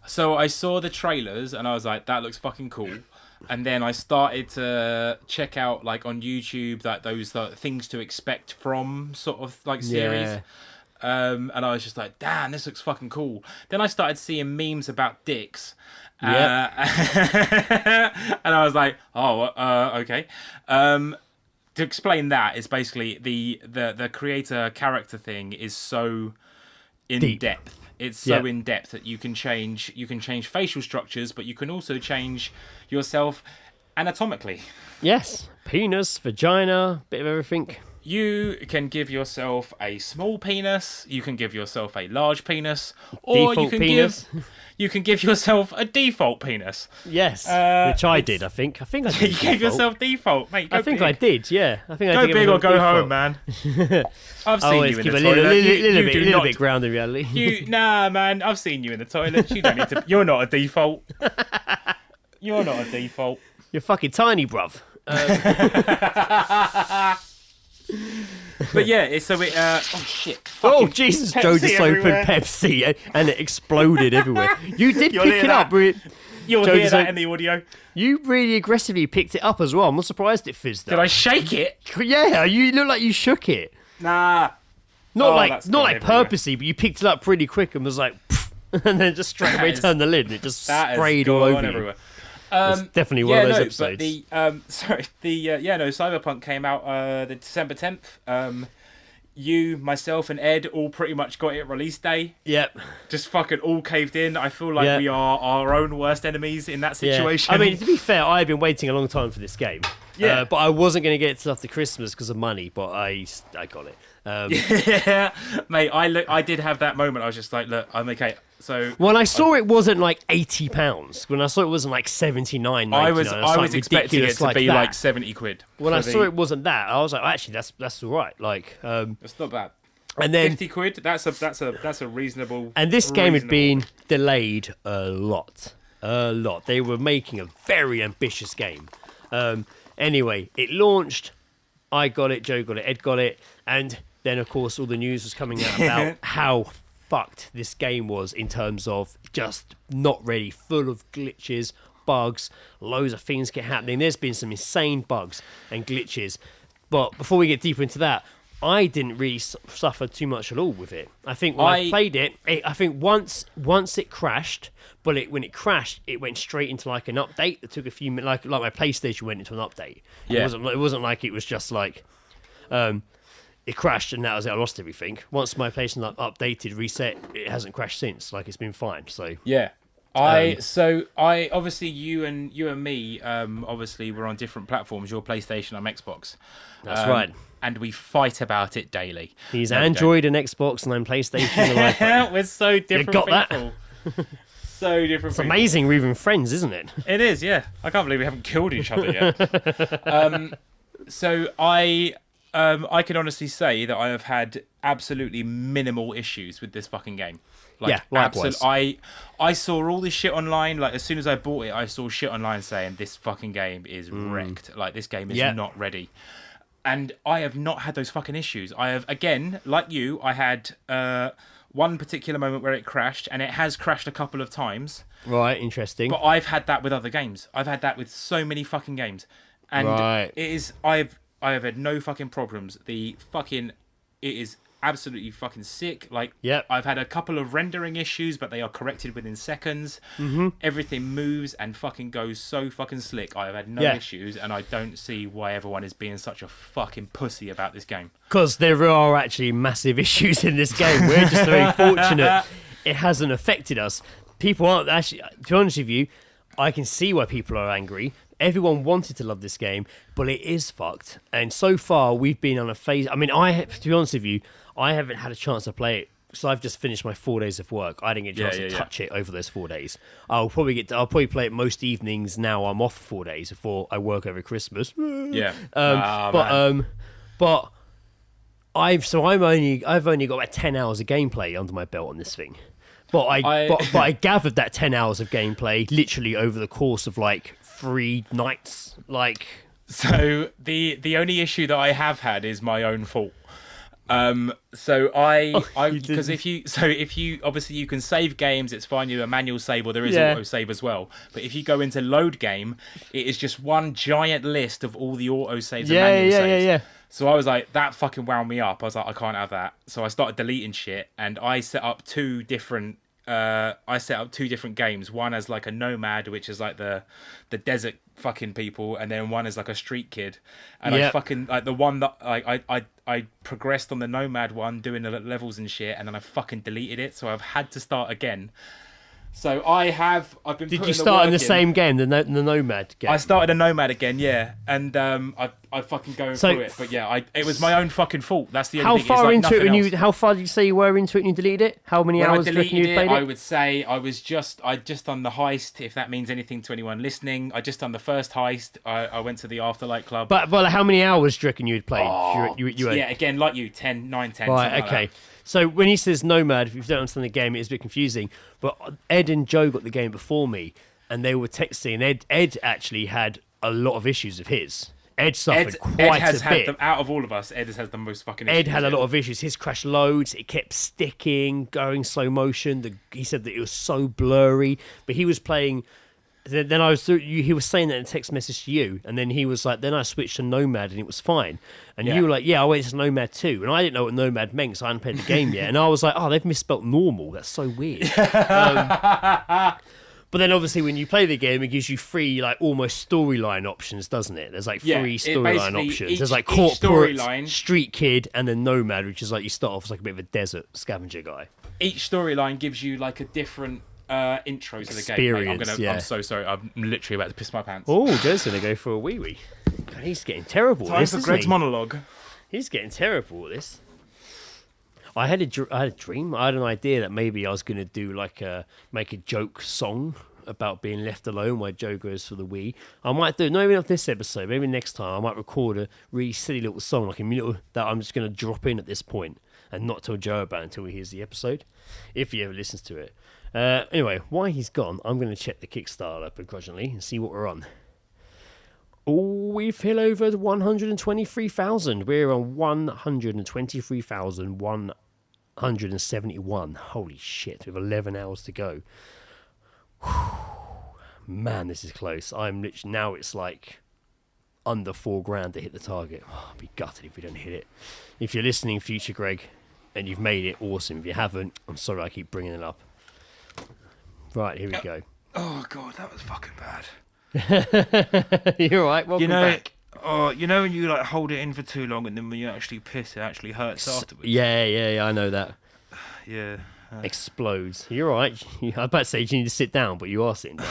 So I saw the trailers and I was like, that looks fucking cool. And then I started to check out like on YouTube like those things to expect from sort of like series. Yeah. And I was just like, damn, this looks fucking cool. Then I started seeing memes about dicks. Yep. And I was like, okay. To explain that is basically the creator character thing is so in depth. It's so in depth that you can change facial structures, but you can also change yourself anatomically. Yes, penis, vagina, bit of everything. You can give yourself a small penis, you can give yourself a large penis, or you can give yourself a default penis. Yes, which I did. I think I did. You gave yourself default, mate. I think big. I did. Yeah, I think I did. Go big or go home, man. I've seen you in the toilet. Little bit grounded reality. Nah, man. I've seen you in the toilet. You don't need to. You're not a default. You're not a default. You're fucking tiny, bruv. But yeah, so it. Oh shit! Oh Jesus! Pepsi Joe just opened Pepsi and it exploded everywhere. You did pick it up. You'll hear that in the audio. You really aggressively picked it up as well. I'm not surprised it fizzed up. Did I shake it? Yeah, you look like you shook it. Nah. Not like purposely, but you picked it up pretty quick and was like, and then just straight away turned the lid and it just sprayed all over everywhere. It's definitely one of those episodes. But Cyberpunk came out the December 10th. You, myself, and Ed all pretty much got it release day. Yep. Just fucking all caved in. I feel like we are our own worst enemies in that situation. Yeah. I mean, to be fair, I've been waiting a long time for this game. Yeah. But I wasn't going to get it till after Christmas because of money, but I got it. Yeah, mate. I did have that moment. I was just like, look, I'm okay. So when I saw it wasn't like £80. When I saw it wasn't like 79, I 99, was expecting it to be that. like £70. When I saw it wasn't that, I was like, actually, that's all right. Like, it's not bad. and then £50. That's a reasonable. And this game had reasonable- been delayed a lot. They were making a very ambitious game. Anyway, it launched. I got it, Joe got it, Ed got it, and then of course all the news was coming out about how fucked this game was in terms of just not ready, full of glitches, bugs, loads of things get happening. There's been some insane bugs and glitches. But before we get deeper into that, I didn't really suffer too much at all with it. I think when I played it, I think once it crashed, but when it crashed, it went straight into like an update that took a few minutes, like my PlayStation went into an update. Yeah. It wasn't like it was just like it crashed and that was it. I lost everything. Once my PlayStation updated, reset, it hasn't crashed since. Like it's been fine. So yeah. I obviously you and me obviously we're on different platforms. Your PlayStation, I'm Xbox. That's right. And we fight about it daily. He's Android and Xbox, and I'm PlayStation and iPhone. We're so different got that? people. So different. It's amazing we're even friends, isn't it? It is, yeah. I can't believe we haven't killed each other yet. So I can honestly say that I have had absolutely minimal issues with this fucking game. Like, yeah, likewise. I saw all this shit online. Like, as soon as I bought it, I saw shit online saying this fucking game is wrecked. Like, this game is not ready. And I have not had those fucking issues. I have, again, like you, I had one particular moment where it crashed, and it has crashed a couple of times. Right, interesting. But I've had that with other games. I've had that with so many fucking games. And it is, I have had no fucking problems. It is absolutely fucking sick. Like, I've had a couple of rendering issues, but they are corrected within seconds. Mm-hmm. Everything moves and fucking goes so fucking slick. I have had no issues, and I don't see why everyone is being such a fucking pussy about this game. Because there are actually massive issues in this game. We're just very fortunate it hasn't affected us. People aren't actually, to be honest with you, I can see why people are angry. Everyone wanted to love this game, but it is fucked. And so far, we've been on a phase. I mean, to be honest with you, I haven't had a chance to play it because I've just finished my 4 days of work. I didn't get a chance to touch it over those 4 days. I'll probably play it most evenings now. I'm off for 4 days before I work over Christmas. Yeah. But I've only got about 10 hours of gameplay under my belt on this thing. But I gathered that 10 hours of gameplay literally over the course of like 3 nights. Like, so the only issue that I have had is my own fault. Because if you obviously you can save games, it's fine. You do a manual save, or there is auto save as well. But if you go into load game, it is just one giant list of all the auto saves and manual saves. Yeah. So I was like, that fucking wound me up. I was like, I can't have that. So I started deleting shit, and I set up two different games. One as like a nomad, which is like the desert fucking people, and then one is like a street kid. And I fucking like the one that I progressed on the nomad one, doing the levels and shit, and then I fucking deleted it. So I've had to start again. So I've been. Did you start in the same game, the Nomad game? I started a Nomad again, yeah, and I fucking going through it, but it was my own fucking fault. That's the only thing. How far into it? How far did you say you were into it and you deleted it? How many hours did you played it? I would say I just done the heist. If that means anything to anyone listening, I just done the first heist. I went to the Afterlight Club. But how many hours do you reckon you had played? Yeah, again, like you, 9, 10. Right, okay. So when he says Nomad, if you don't understand the game, it's a bit confusing. But Ed and Joe got the game before me, and they were texting. And Ed actually had a lot of issues of his. Ed suffered quite a bit. Out of all of us, Ed has had the most fucking issues. Ed had a lot of issues. His crashed loads. It kept sticking, going slow motion. He said that it was so blurry. But he was playing... Then he was saying that in a text message to you, and then he was like, then I switched to Nomad and it was fine. And you were like, yeah, I went to Nomad too. And I didn't know what Nomad meant, so I hadn't played the game yet. And I was like, oh, they've misspelt normal. That's so weird. But then obviously when you play the game, it gives you 3 like almost storyline options, doesn't it? There's like 3 storyline options. There's like corporate, street kid, and then Nomad, which is like you start off as like a bit of a desert scavenger guy. Each storyline gives you like a different intro to the Experience, game. Mate, I'm so sorry. I'm literally about to piss my pants. Oh, Joe's going to go for a wee-wee. God, he's getting terrible at Time this, for isn't Greg's he? monologue. He's getting terrible at this. I had a dream. I had an idea that maybe I was going to do make a joke song about being left alone while Joe goes for the wee. I might do, not even of this episode, maybe next time I might record a really silly little song, like a minute that I'm just going to drop in at this point and not tell Joe about until he hears the episode, if he ever listens to it. Anyway, while he's gone, I'm going to check the Kickstarter begrudgingly and see what we're on. Oh, we've hit over 123,000. We're on 123,171. Holy shit, we have 11 hours to go. Man, this is close. I'm literally, now it's like under $4,000 to hit the target. Oh, I'll be gutted if we don't hit it. If you're listening, future Greg, and you've made it, awesome. If you haven't, I'm sorry I keep bringing it up. Right, here we go. Oh god, that was fucking bad. You're right. Welcome back. Oh, you know when you like hold it in for too long, and then when you actually piss, it actually hurts afterwards. Yeah. I know that. Yeah. Explodes. You're right. I was about to say you need to sit down, but you are sitting down.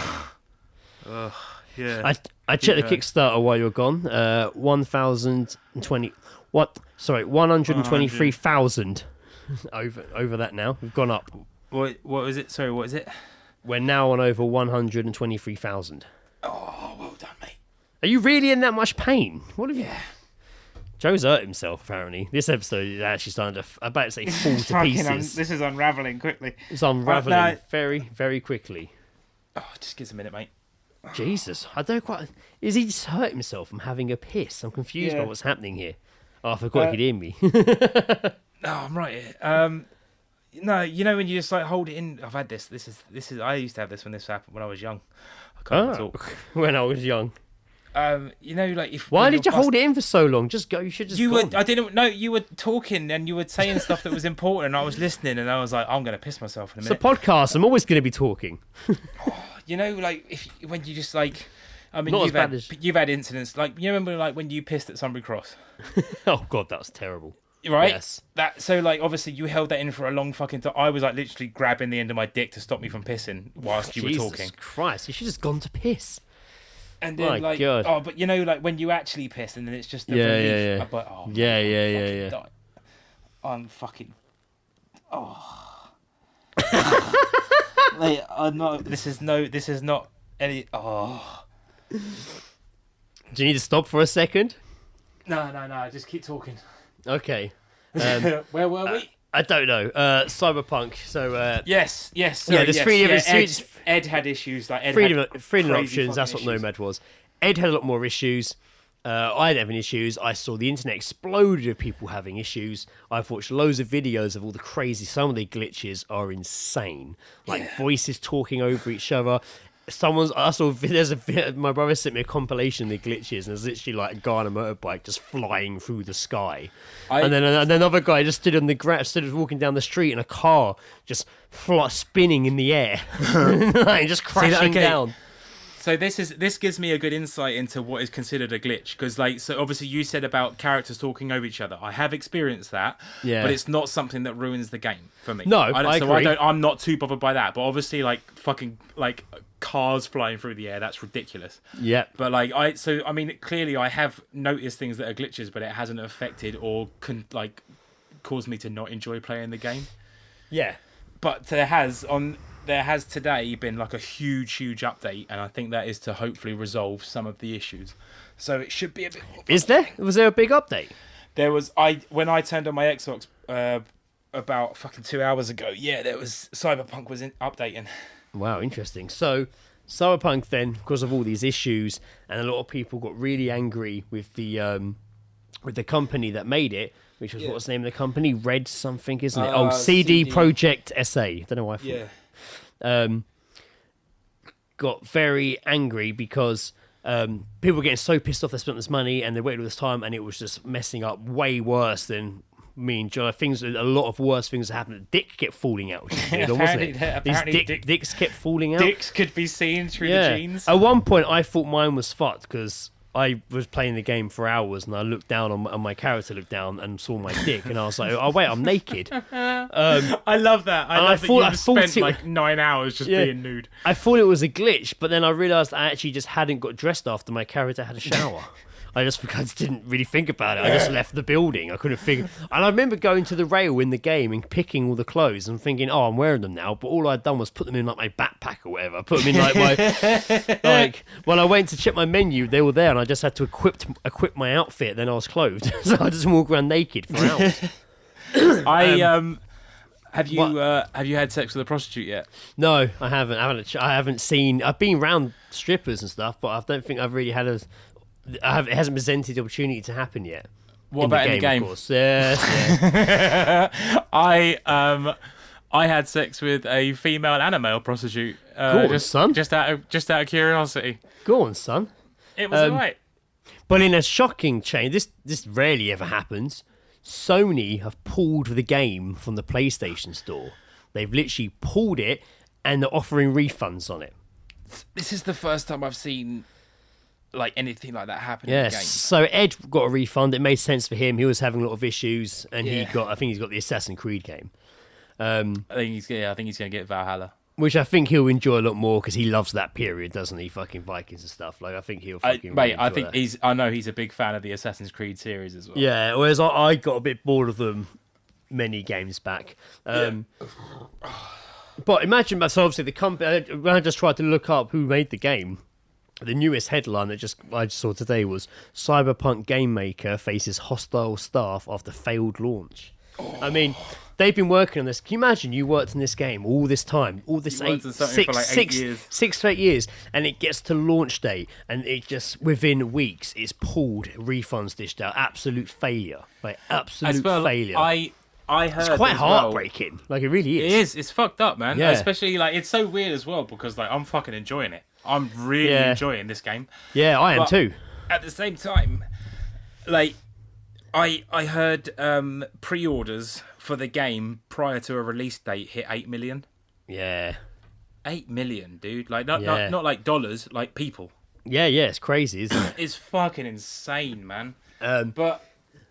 Yeah. I checked the Kickstarter while you're gone. 123,000 over that now. We've gone up. What was it? Sorry, what is it? We're now on over 123,000. Oh, well done, mate. Are you really in that much pain? What have you? Joe's hurt himself, apparently. This episode is actually starting to, I'm about to say, fall to pieces. This is unravelling quickly. It's unravelling very, very quickly. Oh, just give us a minute, mate. Jesus, I don't quite... Is he just hurt himself from having a piss? I'm confused by what's happening here. Oh, I forgot he could hear me. No, I'm right here. No, you know when you just like hold it in. I've had this. This is. I used to have this when this happened when I was young. I can't talk. When I was young. You know, like if. Why did you hold it in for so long? Just go. You should just. You were. I didn't know. You were talking and you were saying stuff that was important, and I was listening, and I was like, I'm going to piss myself in a minute. It's a podcast. I'm always going to be talking. You know, like when you just like. I mean, Not you've had incidents like you remember like when you pissed at Sunbury Cross. Oh God, that was terrible. Right? Yes. So like obviously you held that in for a long fucking time. I was like literally grabbing the end of my dick to stop me from pissing whilst you were talking. Jesus Christ, you should have just gone to piss. And then My God. oh, but you know like when you actually piss and then it's just the Yeah, relief. yeah. I'm like, oh, Yeah. die. I'm fucking Mate, I'm not. This is not any. Oh. Do you need to stop for a second? No. Just keep talking. Okay. Where were we? I don't know. Cyberpunk. So Yes. there's freedom. Ed had issues like Ed freedom had of crazy options. That's fucking what issues. Nomad was. Ed had a lot more issues. I didn't have any issues. I saw the internet exploded of people having issues. I've watched loads of videos of all the crazy. Some of the glitches are insane. Like voices talking over each other. My brother sent me a compilation of the glitches, and there's literally like a guy on a motorbike just flying through the sky, and then another guy just stood on the ground, walking down the street, and a car just spinning in the air, like, just crashing down. So this gives me a good insight into what is considered a glitch, because so obviously you said about characters talking over each other. I have experienced that, but it's not something that ruins the game for me. No, I agree. I'm not too bothered by that. But obviously, fucking cars flying through the air, that's ridiculous. Yeah. But clearly I have noticed things that are glitches, but it hasn't affected or caused me to not enjoy playing the game. Yeah. But there has today been a huge update, and I think that is to hopefully resolve some of the issues. So it should be a bit more fun. Was there a big update? There was when I turned on my Xbox about fucking 2 hours ago. Yeah, there was Cyberpunk was updating. Wow, interesting. So Cyberpunk then, because of all these issues, and a lot of people got really angry with the company that made it, which was what's the name of the company? Red something, isn't it? CD Projekt SA. Don't know why I thought. Yeah. Got very angry because people were getting so pissed off they spent this money and they waited all this time, and it was just messing up way worse than me and John. A lot of worse things happened. Dick kept falling out, which is weird, wasn't it? These dicks kept falling out. Dicks could be seen through the jeans. At one point, I thought mine was fucked because I was playing the game for hours, and I looked down on my character, looked down and saw my dick, and I was like, "Oh wait, I'm naked." I love that. I love that you spent like 9 hours just being nude. I thought it was a glitch, but then I realised I actually just hadn't got dressed after my character had a shower. I just didn't really think about it. I just left the building. I couldn't figure. And I remember going to the rail in the game and picking all the clothes and thinking, "Oh, I'm wearing them now." But all I'd done was put them in like my backpack or whatever. I put them in like my like. When I went to check my menu, they were there, and I just had to equip my outfit. Then I was clothed, so I just walked around naked for hours. Have you had sex with a prostitute yet? No, I haven't. I haven't seen. I've been around strippers and stuff, but I don't think I've really had a. It hasn't presented the opportunity to happen yet. What about in the game? Of course. Yeah. I had sex with a female and a male prostitute. Go on, son. Just out of curiosity. Go on, son. It was alright. But in a shocking change, this rarely ever happens. Sony have pulled the game from the PlayStation Store. They've literally pulled it, and they're offering refunds on it. This is the first time I've seen like anything like that happen in the game. So Ed got a refund. It made sense for him. He was having a lot of issues, and I think he's got the Assassin's Creed game. I think he's going to get Valhalla, which I think he'll enjoy a lot more because he loves that period, doesn't he? Fucking Vikings and stuff. Like I think he'll fucking. I know he's a big fan of the Assassin's Creed series as well. Yeah, whereas I got a bit bored of them many games back. But imagine, so obviously the company. When I just tried to look up who made the game. The newest headline I just saw today was Cyberpunk game maker faces hostile staff after failed launch. I mean, they've been working on this. Can you imagine you worked on this game all this time, all this 8 years, 6 to 8 years, and it gets to launch day, and it just within weeks it's pulled, refunds dished out, absolute failure, like absolute failure. I heard it's quite heartbreaking. Like it really is. It is. It's fucked up, man. Yeah. Especially like it's so weird as well because like I'm fucking enjoying it. I'm really enjoying this game. Yeah, I am too. At the same time, like I heard pre-orders for the game prior to a release date hit 8 million. Yeah. 8 million, dude. Like not like dollars, like people. Yeah, it's crazy, isn't it? It's fucking insane, man. But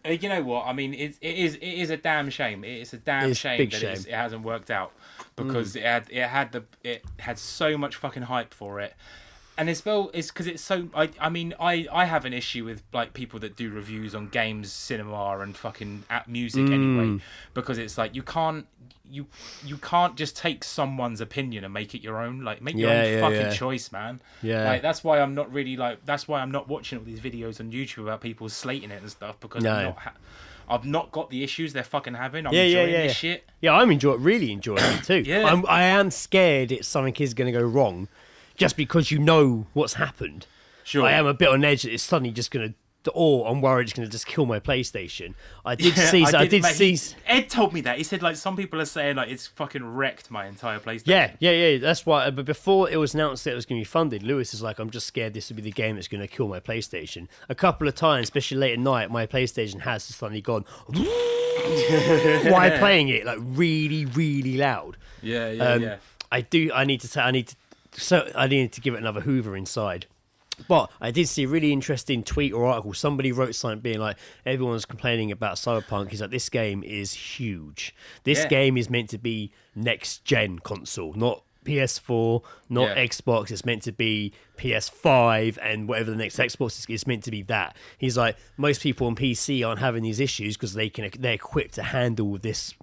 you know what? I mean, it is a damn shame. It's a damn shame that it hasn't worked out because it had so much fucking hype for it, and it's because it's so. I mean, I have an issue with like people that do reviews on games, cinema, and fucking music anyway, because it's like you can't just take someone's opinion and make it your own. Like make your own fucking choice, man. Yeah. Like that's why I'm not watching all these videos on YouTube about people slating it and stuff because I've not got the issues they're fucking having. I'm enjoying this shit. Yeah, I'm really enjoying it too. Yeah. I am scared something is going to go wrong just because you know what's happened. Sure. I am a bit on edge that it's suddenly just going to. Or I'm worried it's going to just kill my PlayStation. I did see. Ed told me that. He said like some people are saying like it's fucking wrecked my entire PlayStation. Yeah. That's why. But before it was announced that it was going to be funded, Lewis is like, I'm just scared this will be the game that's going to kill my PlayStation. A couple of times, especially late at night, my PlayStation has suddenly gone. While playing it like really, really loud. Yeah. I need to give it another Hoover inside. But I did see a really interesting tweet or article. Somebody wrote something being like, everyone's complaining about Cyberpunk. He's like, this game is huge. This game is meant to be next-gen console, not PS4, not Xbox. It's meant to be PS5 and whatever the next Xbox is. It's meant to be that. He's like, most people on PC aren't having these issues because they're equipped to handle this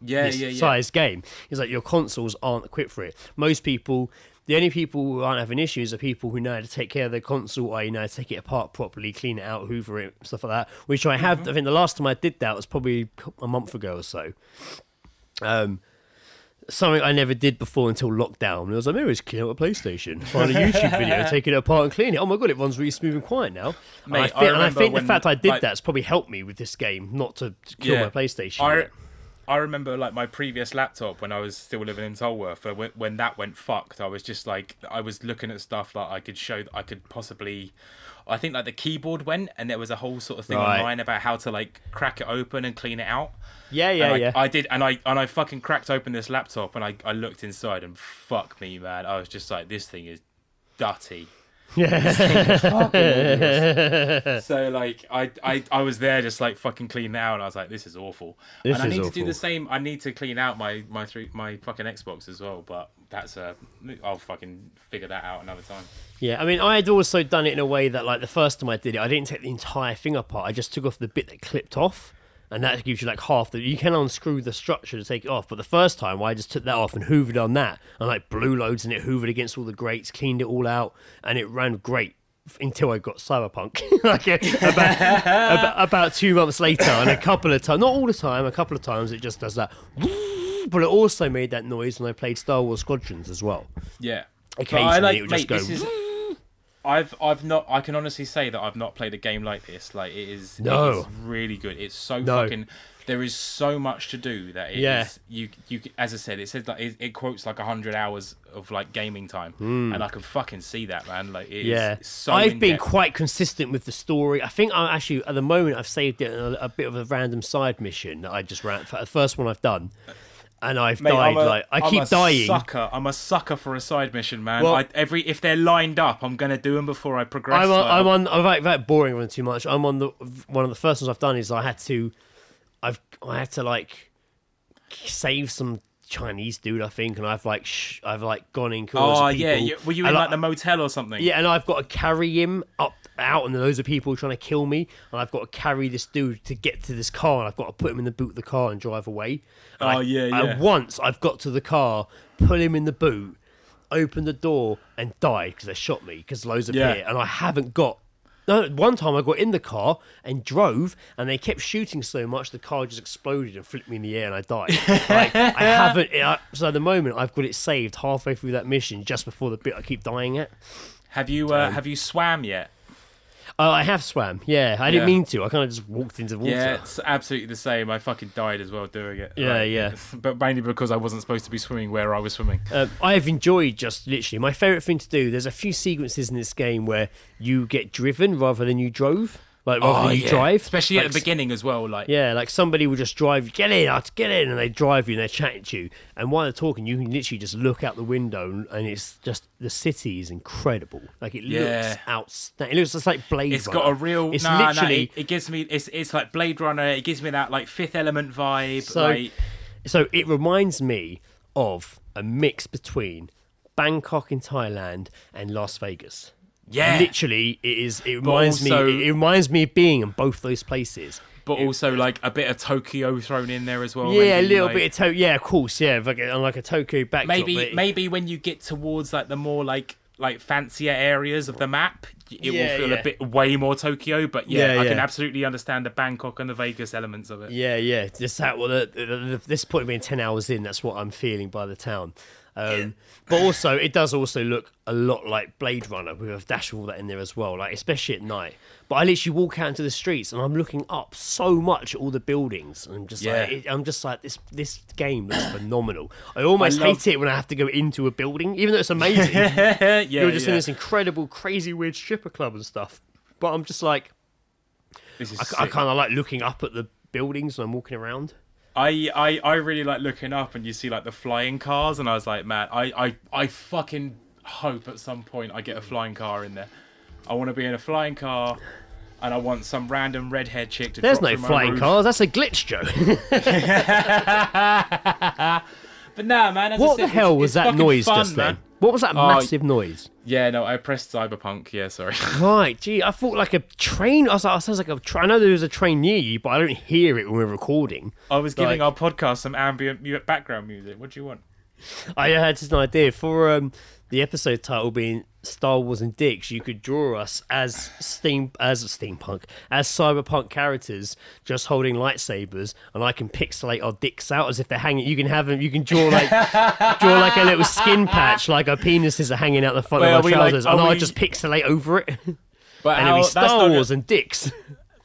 size game. He's like, your consoles aren't equipped for it. Most people... The only people who aren't having issues are people who know how to take care of their console, or know how to take it apart properly, clean it out, hoover it, stuff like that. Which I have. I think the last time I did that was probably a month ago or so. Something I never did before until lockdown. And I was like, maybe it's clean out a PlayStation. Find a YouTube video, taking it apart and clean it. Oh my god, it runs really smooth and quiet now. Mate, I think the fact I did that's probably helped me with this game, not to kill my PlayStation. I remember like my previous laptop when I was still living in Tolworth. When that went fucked, I was just like, I was looking at stuff that I could possibly. I think like the keyboard went, and there was a whole sort of thing online about how to like crack it open and clean it out. Yeah. I did, and I fucking cracked open this laptop, and I looked inside, and fuck me, man, I was just like, this thing is dirty. So like I was there just like fucking cleaning it out, and I was like, this is awful. And I need to do the same. I need to clean out my fucking Xbox as well, but that's I'll fucking figure that out another time. Yeah, I mean, I had also done it in a way that, like, the first time I did it, I didn't take the entire thing apart. I just took off the bit that clipped off, and that gives you like half the. You can unscrew the structure to take it off, but the first time I just took that off and hoovered on that, and like blew loads in it, hoovered against all the grates, cleaned it all out, and it ran great until I got Cyberpunk. Like about 2 months later, and a couple of times, not all the time, a couple of times it just does that. But it also made that noise when I played Star Wars Squadrons as well. Yeah, occasionally it would just go. I've not. I can honestly say that I've not played a game like this. Like it is really good. It's so fucking. There is so much to do that it is. You as I said, it says like it quotes like 100 hours of like gaming time, and I can fucking see that, man. Like it is so. I've been quite consistent with the story. I think I actually at the moment I've saved it a bit of a random side mission that I just ran. The first one I've done. And I've died. I keep dying. I'm a sucker for a side mission, man. Well, if they're lined up, I'm gonna do them before I progress. I'm like boring one too much. I'm on one of the first ones I've done is I had to like save some Chinese dude, I think, and I've gone in. Oh yeah, were you in like the motel or something? Yeah, and I've got to carry him out, and loads of people trying to kill me, and I've got to carry this dude to get to this car, and I've got to put him in the boot of the car and drive away. And once I've got to the car, put him in the boot, open the door, and died because they shot me because loads appeared, and I haven't got. No, one time I got in the car and drove, and they kept shooting so much the car just exploded and flipped me in the air, and I died. Like, I haven't. So at the moment, I've got it saved halfway through that mission, just before the bit I keep dying at. Have you swam yet? I have swam. Yeah, I didn't mean to. I kind of just walked into the water. Yeah, it's absolutely the same. I fucking died as well doing it. Yeah. But mainly because I wasn't supposed to be swimming where I was swimming. I've enjoyed just literally my favourite thing to do. There's a few sequences in this game where you get driven rather than you drove. Like rather than you drive, especially like, at the beginning as well. Like like somebody will just drive, get in, and they drive you and they're chatting to you. And while they're talking, you can literally just look out the window, and it's just the city is incredible. Like it looks outstanding. It looks just like Blade Runner. It's got a real. It's literally. It gives me. It's like Blade Runner. It gives me that like Fifth Element vibe. So it reminds me of a mix between Bangkok in Thailand and Las Vegas. Yeah, literally, it is. It reminds me. It reminds me of being in both those places. But also, like a bit of Tokyo thrown in there as well. Yeah, maybe, a little bit of Tokyo. Yeah, of course. Yeah, like a Tokyo backdrop. Maybe when you get towards like the more like fancier areas of the map, it will feel a bit way more Tokyo. But I can absolutely understand the Bangkok and the Vegas elements of it. Yeah. Just that. Well, this point being 10 hours in, that's what I'm feeling by the town. But also, it does also look a lot like Blade Runner with a dash of all that in there as well, like especially at night. But I literally walk out into the streets and I'm looking up so much at all the buildings, and I'm just like this game looks phenomenal. I almost hate it when I have to go into a building, even though it's amazing. You're just in this incredible, crazy, weird stripper club and stuff. But I'm just like, I kind of like looking up at the buildings when I'm walking around. I really like looking up and you see like the flying cars, and I was like, man, I fucking hope at some point I get a flying car in there. I want to be in a flying car, and I want some random redhead chick to. There's drop no from my flying roof. cars. That's a glitch, Joe. But nah, man. What the hell was that noise just then? What was that massive noise? Yeah, no, I pressed Cyberpunk. Yeah, sorry. Right, gee, I thought like a train. I sounds like a train. I know there was a train near you, but I don't hear it when we're recording. I was giving our podcast some ambient background music. What do you want? I had just an idea for the episode title being Star Wars and Dicks. You could draw us as cyberpunk characters, just holding lightsabers, and I can pixelate our dicks out as if they're hanging. You can have them. You can draw like a little skin patch, like our penises are hanging out the front of our trousers, and I just pixelate over it. But and it'll be Star Wars and Dicks.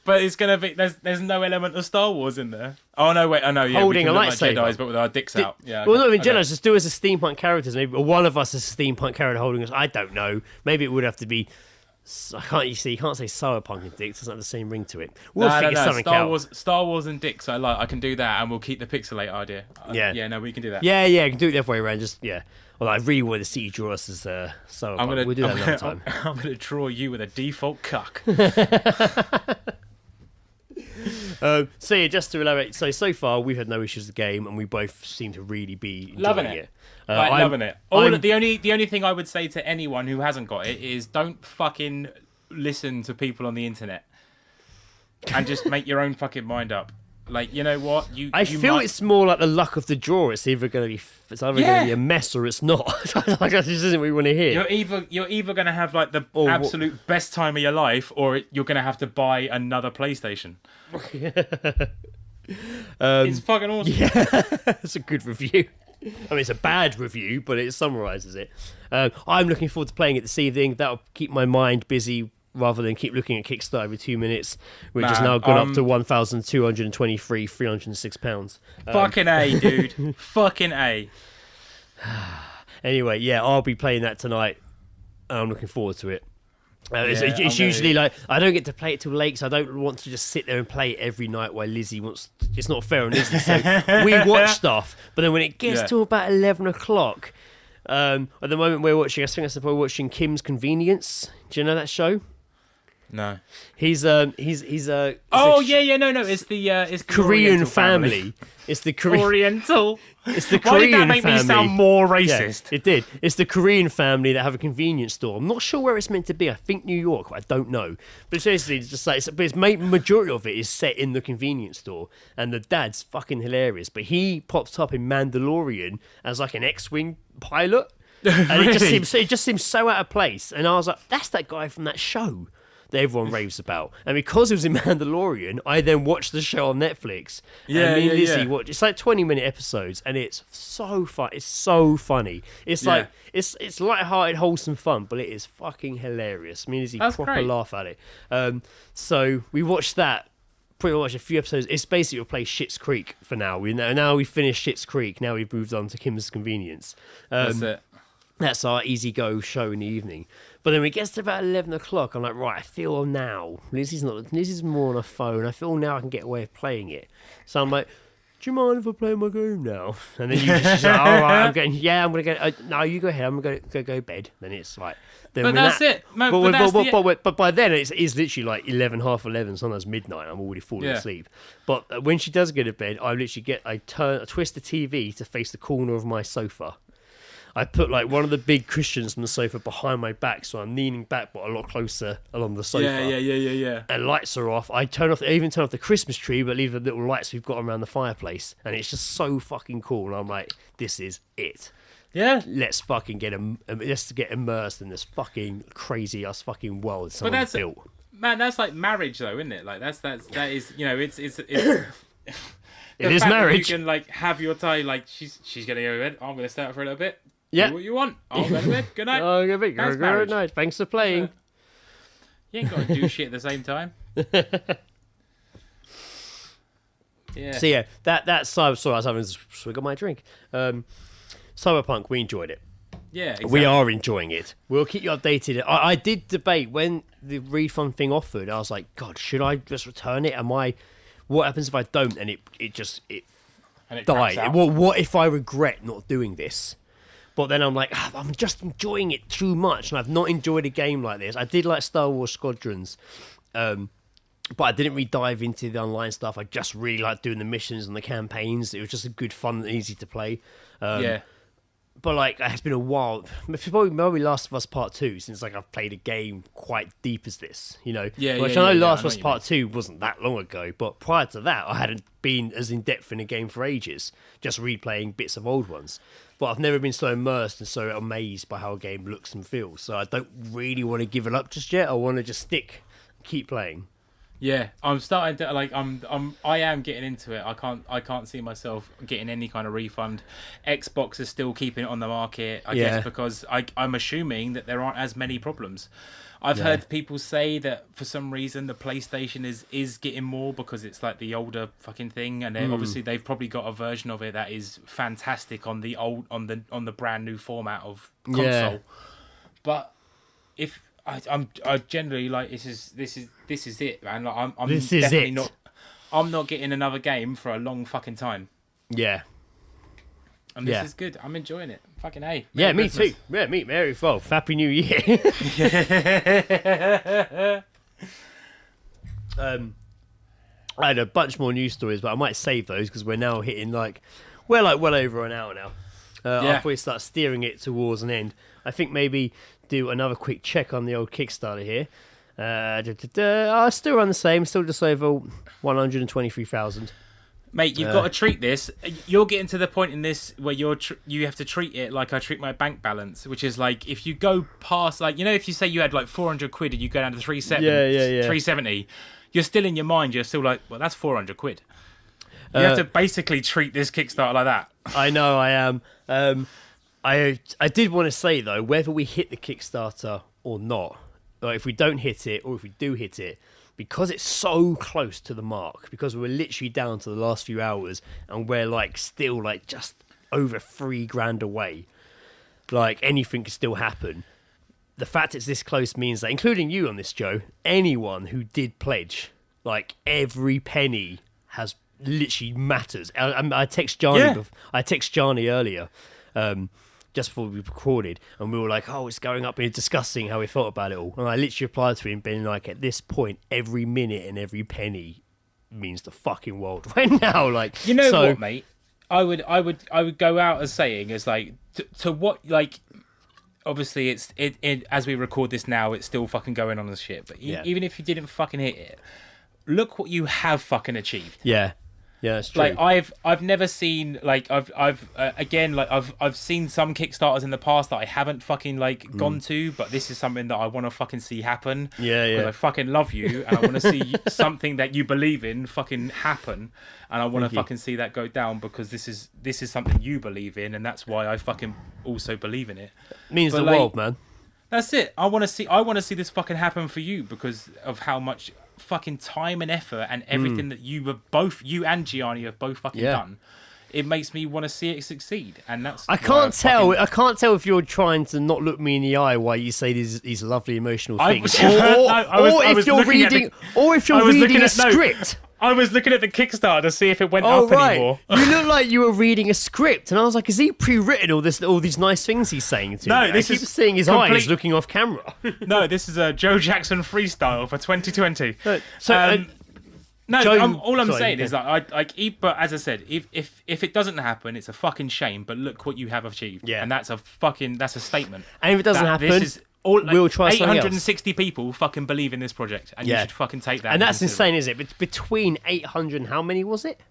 But it's gonna be there's no element of Star Wars in there. Oh no, wait, I know. Yeah, holding we can a look lightsaber, like Jedis, but with our dicks out. Yeah. Well, not even Jedi's. Just do us as steampunk characters. Maybe one of us is a steampunk character holding us. I don't know. Maybe it would have to be I can't. You see, you can't say Cyberpunk and dicks. It doesn't have the same ring to it. We'll No, figure something out. Star Wars and dicks. I can do that, and we'll keep the pixelate idea. Yeah. No, we can do that. Yeah, I can do it the other way around. Just Well, I really want to see you draw us as Cyberpunk. We'll do that another time. I'm gonna draw you with a default cuck. So yeah, just to elaborate. So far we've had no issues with the game, and we both seem to really be enjoying Loving it. Loving it. The only thing I would say to anyone who hasn't got it is don't fucking listen to people on the internet, and just make your own fucking mind up. Like, you know what? I feel it's more like the luck of the draw. It's either going to be going to be a mess or it's not. Like, this isn't what we want to hear. You're either going to have like the absolute best time of your life, or you're going to have to buy another PlayStation. It's fucking awesome. Yeah, it's a good review. I mean, it's a bad review, but it summarises it. I'm looking forward to playing it this evening. That'll keep my mind busy rather than keep looking at Kickstarter every 2 minutes, which has now gone up to £1,223, £306. Fucking A, dude. Fucking A. Anyway, I'll be playing that tonight. I'm looking forward to it. It's usually like I don't get to play it till late, so I don't want to just sit there and play it every night while Lizzie wants. It's not fair on Lizzie, so we watch stuff. But then when it gets to about 11 o'clock, at the moment we're watching Kim's Convenience. Do you know that show? No. He's no. It's the Korean family. It's the Oriental. It's the Why Korean did that make family. me sound more racist? Yeah, it did. It's the Korean family that have a convenience store. I'm not sure where it's meant to be. I think New York, but I don't know. But seriously, it's just like majority of it is set in the convenience store, and the dad's fucking hilarious. But he pops up in Mandalorian as like an X-wing pilot, and Really? it just seems so out of place. And I was like, that's that guy from that show that everyone raves about. And because it was in Mandalorian, I then watched the show on Netflix. And me and Lizzie watched. It's like 20-minute episodes, and it's so fun. It's so funny. It's like it's light-hearted, wholesome fun, but it is fucking hilarious. Me and Lizzie proper laugh at it. So we watched that. Pretty much a few episodes. It's basically replaced Schitt's Creek for now. Now we finished Schitt's Creek. Now we've moved on to Kim's Convenience. That's it. That's our easy go show in the evening. But then when it gets to about 11 o'clock, I'm like, right, I feel now. Lizzie's more on her phone. I feel now I can get away with playing it. So I'm like, do you mind if I play my game now? And then she's like, all right, I'm going to go. No, you go ahead. I'm going to go to bed. Then it's like. But that's it. But by then it's literally like 11, half 11, sometimes midnight. I'm already falling asleep. But when she does go to bed, I twist the TV to face the corner of my sofa. I put like one of the big cushions on the sofa behind my back, so I'm leaning back, but a lot closer along the sofa. Yeah. And lights are off. I even turn off the Christmas tree, but leave the little lights we've got around the fireplace, and it's just so fucking cool. And I'm like, this is it. Yeah. Let's fucking get immersed in this fucking crazy ass fucking world someone built. Man, that's like marriage, though, isn't it? Like that is it's. It is marriage. You can like have your time. Like she's gonna go to bed. I'm gonna stay up for a little bit. Yeah. Do what you want. I'll go to bed. Good night. Oh, good night. Thanks for playing. You ain't got to do shit at the same time. Yeah. So yeah, that's sorry, I was having a swig of my drink. Cyberpunk, we enjoyed it. Yeah, exactly. We are enjoying it. We'll keep you updated. I did debate when the refund thing offered. I was like, God, should I just return it? What happens if I don't? And it died. What if I regret not doing this? But then I'm like, I'm just enjoying it too much, and I've not enjoyed a game like this. I did like Star Wars Squadrons, but I didn't really dive into the online stuff. I just really liked doing the missions and the campaigns. It was just a good fun and easy to play. But like, it's been a while. Probably Last of Us Part 2 since like I've played a game quite deep as this, you know. I know Last of Us Part 2 wasn't that long ago, but prior to that, I hadn't been as in depth in a game for ages, just replaying bits of old ones. But I've never been so immersed and so amazed by how a game looks and feels. So I don't really want to give it up just yet. I want to just keep playing. Yeah, I'm starting to like. I am getting into it. I can't see myself getting any kind of refund. Xbox is still keeping it on the market, I guess, because I'm assuming that there aren't as many problems. I've heard people say that for some reason the PlayStation is getting more because it's like the older fucking thing, and then obviously they've probably got a version of it that is fantastic on the brand new format of console. But if I generally like this is it, man. Like, I'm This is definitely it. not. I'm not getting another game for a long fucking time. Yeah. And this is good. I'm enjoying it. Fucking A. Yeah, me too. Yeah, me, Mary. Well, Happy New Year. I had a bunch more news stories, but I might save those because we're now hitting well over an hour now. I'll probably start steering it towards an end. I think maybe do another quick check on the old Kickstarter here. I still run the same, still just over 123,000. Mate, you've got to treat this. You're getting to the point in this where you have to treat it like I treat my bank balance, which is like if you go past, like, you know, if you say you had like 400 quid and you go down to 370, you're still in your mind. You're still like, well, that's 400 quid. You have to basically treat this Kickstarter like that. I know, I am. I did want to say though, whether we hit the Kickstarter or not, or if we don't hit it, or if we do hit it, because it's so close to the mark, because we're literally down to the last few hours and we're like still like just over $3,000 away, like anything can still happen. The fact it's this close means that, including you on this, Joe, anyone who did pledge, like every penny has literally matters. I text Johnny. I text Johnny earlier, just before we recorded, and we were like, "Oh, it's going up," and discussing how we felt about it all. And I literally replied to him, being like, "At this point, every minute and every penny means the fucking world right now." Like, you know what, mate? I would go out as saying as like to what, like, obviously it's as we record this now, it's still fucking going on as shit. But even if you didn't fucking hit it, look what you have fucking achieved. Yeah, that's true. Like I've never seen, like, I've seen some Kickstarters in the past that I haven't fucking like gone to, but this is something that I want to fucking see happen. Yeah. I fucking love you, and I want to see something that you believe in fucking happen, and I want to fucking see that go down, because this is something you believe in, and that's why I fucking also believe in it. Means the world, man. That's it. I want to see this fucking happen for you because of how much fucking time and effort and everything that you and Gianni have both fucking done. It makes me want to see it succeed, and that's. I can't tell if you're trying to not look me in the eye while you say these lovely emotional things, or if you're reading a script. I was looking at the Kickstarter to see if it went up anymore. You look like you were reading a script, and I was like, "Is he pre-written all these nice things he's saying to me?" No, this I keep is seeing his eyes looking off camera. No, this is a Joe Jackson freestyle for 2020. All I'm saying is that but as I said, if it doesn't happen, it's a fucking shame. But look what you have achieved, and that's a statement. And if it doesn't happen, we'll try something else. 860 people fucking believe in this project, and you should fucking take that. And that's insane, isn't it? Between 800 and how many was it?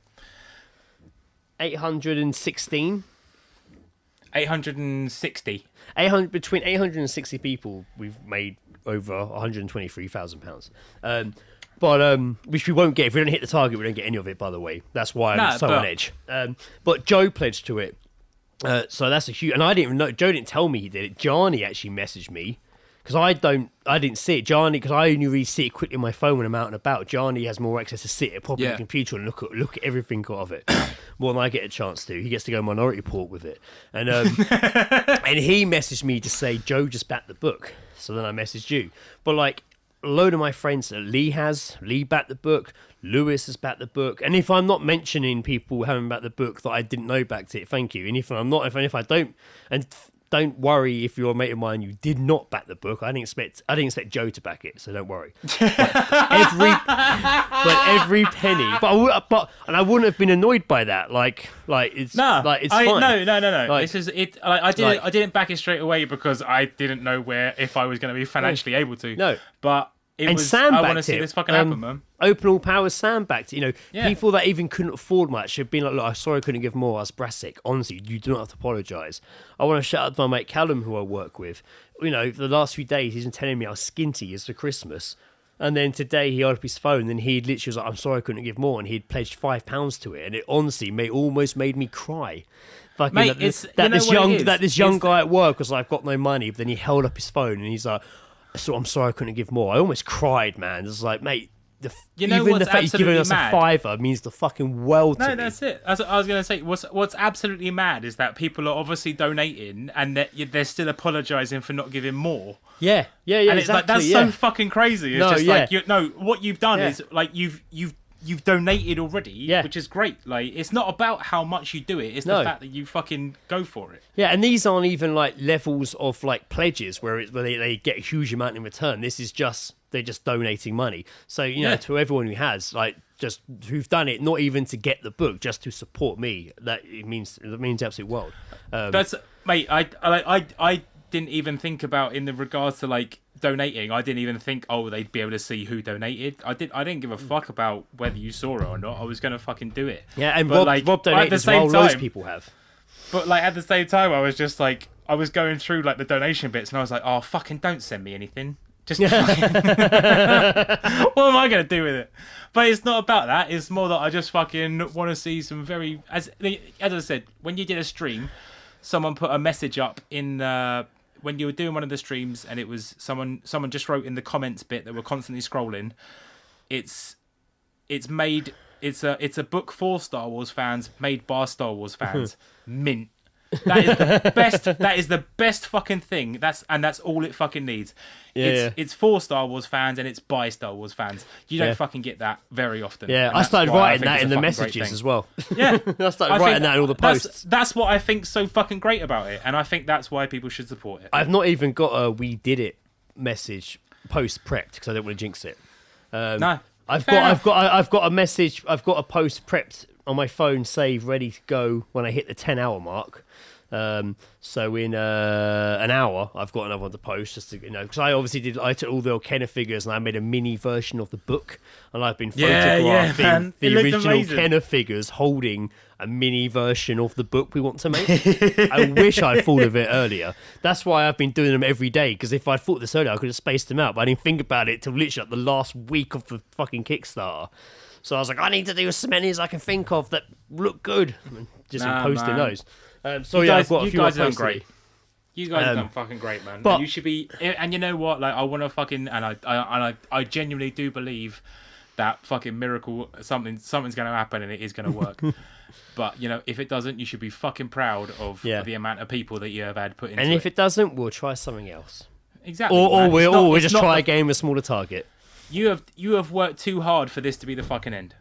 816? 860. Between 860 people, we've made over £123,000. But which we won't get. If we don't hit the target, we don't get any of it, by the way. That's why I'm on edge. But Joe pledged to it. So that's a huge... And I didn't even know... Joe didn't tell me he did it. Gianni actually messaged me. Because I didn't see it. Gianni... Because I only really see it quickly on my phone when I'm out and about. Gianni has more access to sit at properly on the computer and look at everything of it. More than I get a chance to. He gets to go Minority Report with it. And and he messaged me to say, Joe just backed the book. So then I messaged you. But like... A load of my friends, Lee backed the book, Lewis has backed the book, and if I'm not mentioning people having backed the book that I didn't know backed it, thank you. And if I'm not, if I don't, and don't worry if you're a mate of mine, you did not back the book. I didn't expect Joe to back it, so don't worry. Every penny, and I wouldn't have been annoyed by that. It's fine. No. Like, this is it. I didn't back it straight away because I didn't know if I was going to be financially able to. No, but. Sam I want to see this fucking happen, man. Open All Powers, Sam backed it. People that even couldn't afford much have been like, look, I'm sorry I couldn't give more. I was Brassic. Honestly, you do not have to apologise. I want to shout out to my mate Callum, who I work with. For the last few days, he's been telling me how skinty he is for Christmas. And then today he held up his phone and he literally was like, I'm sorry I couldn't give more. And he'd pledged £5 to it. And it honestly almost made me cry. Mate, this young guy at work was like, I've got no money. But then he held up his phone and he's like, so I'm sorry I couldn't give more. I almost cried, man. It's like, mate, You know even what's the fact you're giving us absolutely a £5 means the fucking world to No, me. that's it. As I was going to say, what's absolutely mad is that people are obviously donating and they're still apologising for not giving more. Yeah, And it's exactly. like that's so fucking crazy. It's just like what you've done is like you've donated already, which is great. Like it's not about how much you do it; it's the fact that you fucking go for it. Yeah, and these aren't even like levels of like pledges where they get a huge amount in return. This is just they're just donating money. So you know, to everyone who has like just who've done it, not even to get the book, just to support me, that it means the absolute world. That's mate. I didn't even think about in the regards to like donating. I didn't even think they'd be able to see who donated. I didn't give a fuck about whether you saw it or not. I was gonna fucking do it. Yeah, and but, Rob donated as well. Loads of people have. But like at the same time, I was just like I was going through like the donation bits, and I was like, oh fucking don't send me anything. Just fucking... what am I gonna do with it? But it's not about that. It's more that I just fucking want to see some very as I said when you did a stream, someone put a message up in. When you were doing one of the streams and it was someone just wrote in the comments bit that were constantly scrolling, it's a book for Star Wars fans made by Star Wars fans. Mint. That is the best. That is the best fucking thing. That's all it fucking needs. It's for Star Wars fans and it's by Star Wars fans. You don't fucking get that very often. Yeah, I started writing that in the messages as well. Yeah, I started writing that in all the posts. That's what I think's so fucking great about it, and I think that's why people should support it. I've not even got a "we did it" message post prepped because I don't want to jinx it. No, I've got a message. I've got a post prepped on my phone, saved, ready to go when I hit the 10-hour mark. So in an hour, I've got another one to post just to because I took all the old Kenner figures and I made a mini version of the book, and I've been photographing the original Kenner figures holding a mini version of the book we want to make. I wish I'd thought of it earlier. That's why I've been doing them every day, because if I'd thought this earlier, I could have spaced them out. But I didn't think about it till literally the last week of the fucking Kickstarter. So I was like, I need to do as many as I can think of that look good. Just posting those. I've got a few guys have done great. You guys have done fucking great, man. But you should be, and you know what? Like, I want to fucking, and I genuinely do believe that fucking miracle, something's going to happen and it is going to work. But you know, if it doesn't, you should be fucking proud of the amount of people that you have had put into it. And if it doesn't, we'll try something else. Exactly. Or we'll just try a game with a smaller target. You have worked too hard for this to be the fucking end.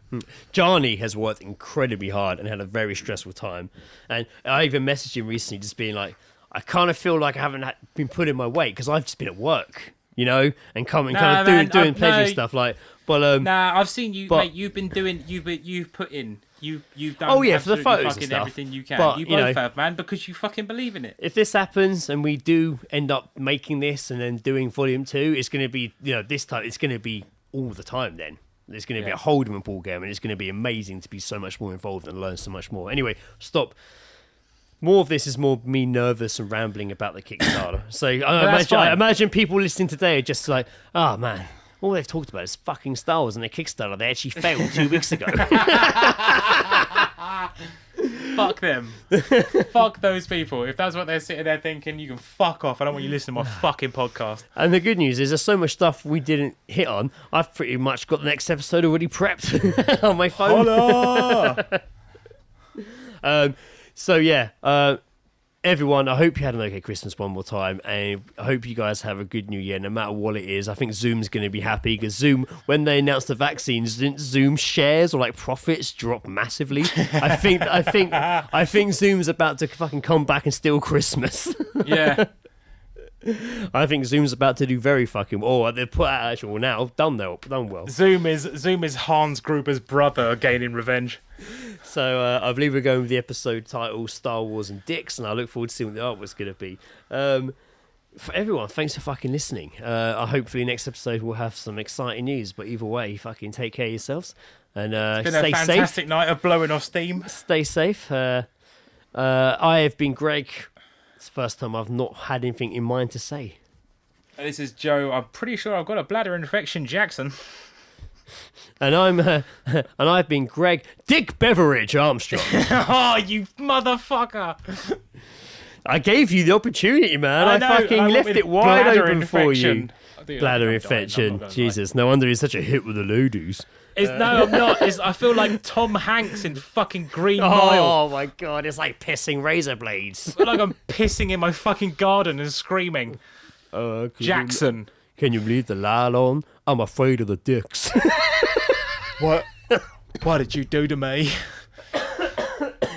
Johnny has worked incredibly hard and had a very stressful time. And I even messaged him recently just being like, I kind of feel like I haven't been put in my weight because I've just been at work, you know, and doing pleasure stuff like. But I've seen you, mate. You've been doing. You've put in. You've done. Oh yeah, for the photos fucking and stuff. Everything you can. But, you both have, man, because you fucking believe in it. If this happens and we do end up making this and then doing volume 2, it's going to be this time it's going to be all the time. Then there's going to be a whole different ball game, and it's going to be amazing to be so much more involved and learn so much more. Anyway, stop. More of this is more me nervous and rambling about the Kickstarter. So I imagine people listening today are just like, oh man, all they've talked about is fucking Star Wars and their Kickstarter. They actually failed 2 weeks ago. Fuck them. Fuck those people. If that's what they're sitting there thinking, you can fuck off. I don't want you listening to my fucking podcast. And the good news is there's so much stuff we didn't hit on. I've pretty much got the next episode already prepped on my phone. Everyone, I hope you had an okay Christmas one more time, and I hope you guys have a good New Year, no matter what it is. I think Zoom's going to be happy because Zoom, when they announced the vaccines, didn't Zoom shares or like profits drop massively? I think Zoom's about to fucking come back and steal Christmas. Yeah. I think Zoom's about to do very fucking well. They've put out actual now done well. Zoom is Hans Gruber's brother gaining revenge. So I believe we're going with the episode title Star Wars and Dicks, and I look forward to seeing what the artwork's going to be. For everyone, thanks for fucking listening. Hopefully next episode we'll have some exciting news, but either way, fucking take care of yourselves and it's been stay a fantastic night of blowing off steam. Stay safe. I have been Greg. It's the first time I've not had anything in mind to say. This is Joe. I'm pretty sure I've got a bladder infection, Jackson. And I've been Greg Dick Beveridge Armstrong. Oh, you motherfucker! I gave you the opportunity, man. I know, fucking left it wide open for you. Bladder I'm infection. dying, Jesus, no wonder he's such a hit with the ladies. No, I'm not. I feel like Tom Hanks in fucking Green Mile. Oh my god, it's like pissing razor blades. I feel like I'm pissing in my fucking garden and screaming. Jackson. Can you leave the light on? I'm afraid of the dicks. What did you do to me?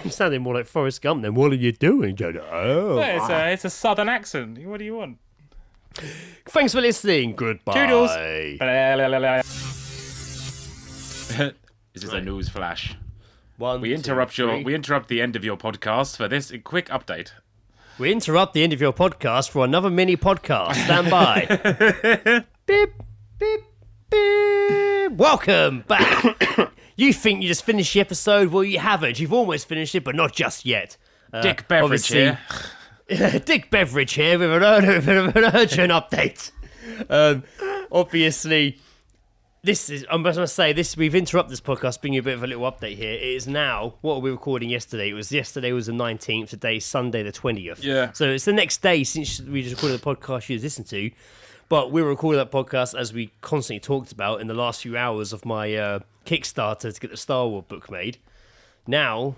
You sounded more like Forrest Gump then. What are you doing, Jonah? Oh. It's a southern accent. What do you want? Thanks for listening. Goodbye. Toodles. This is a news flash. We interrupt the end of your podcast for this quick update. We interrupt the end of your podcast for another mini podcast. Stand by. Beep, beep, beep. Welcome back. You think you just finished the episode? Well, you haven't. You've almost finished it, but not just yet. Dick Beveridge here. Dick Beveridge here with an urgent update. Obviously, we've interrupted this podcast, bringing you a bit of a little update here. It is now, what are we recording yesterday? Yesterday was the 19th, today's Sunday the 20th. Yeah. So it's the next day since we just recorded the podcast you listened to. But we were recording that podcast, as we constantly talked about, in the last few hours of my Kickstarter to get the Star Wars book made. Now,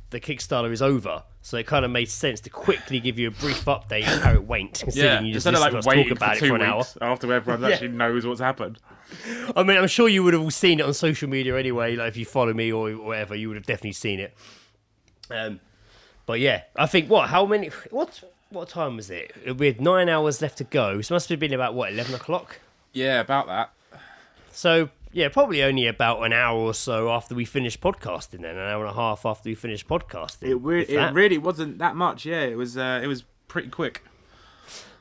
the Kickstarter is over. So it kind of made sense to quickly give you a brief update on how it went. Considering you just instead of listened to us waiting talk about for it 2 for an hour. weeks after everyone actually knows what's happened. I mean, I'm sure you would have all seen it on social media anyway. Like if you follow me or whatever, you would have definitely seen it. But yeah, I think what time was it? We had 9 hours left to go. So it must have been about 11 o'clock. Yeah, about that. So yeah, probably only about an hour or so after we finished podcasting. Then an hour and a half after we finished podcasting. It really wasn't that much. Yeah, it was pretty quick.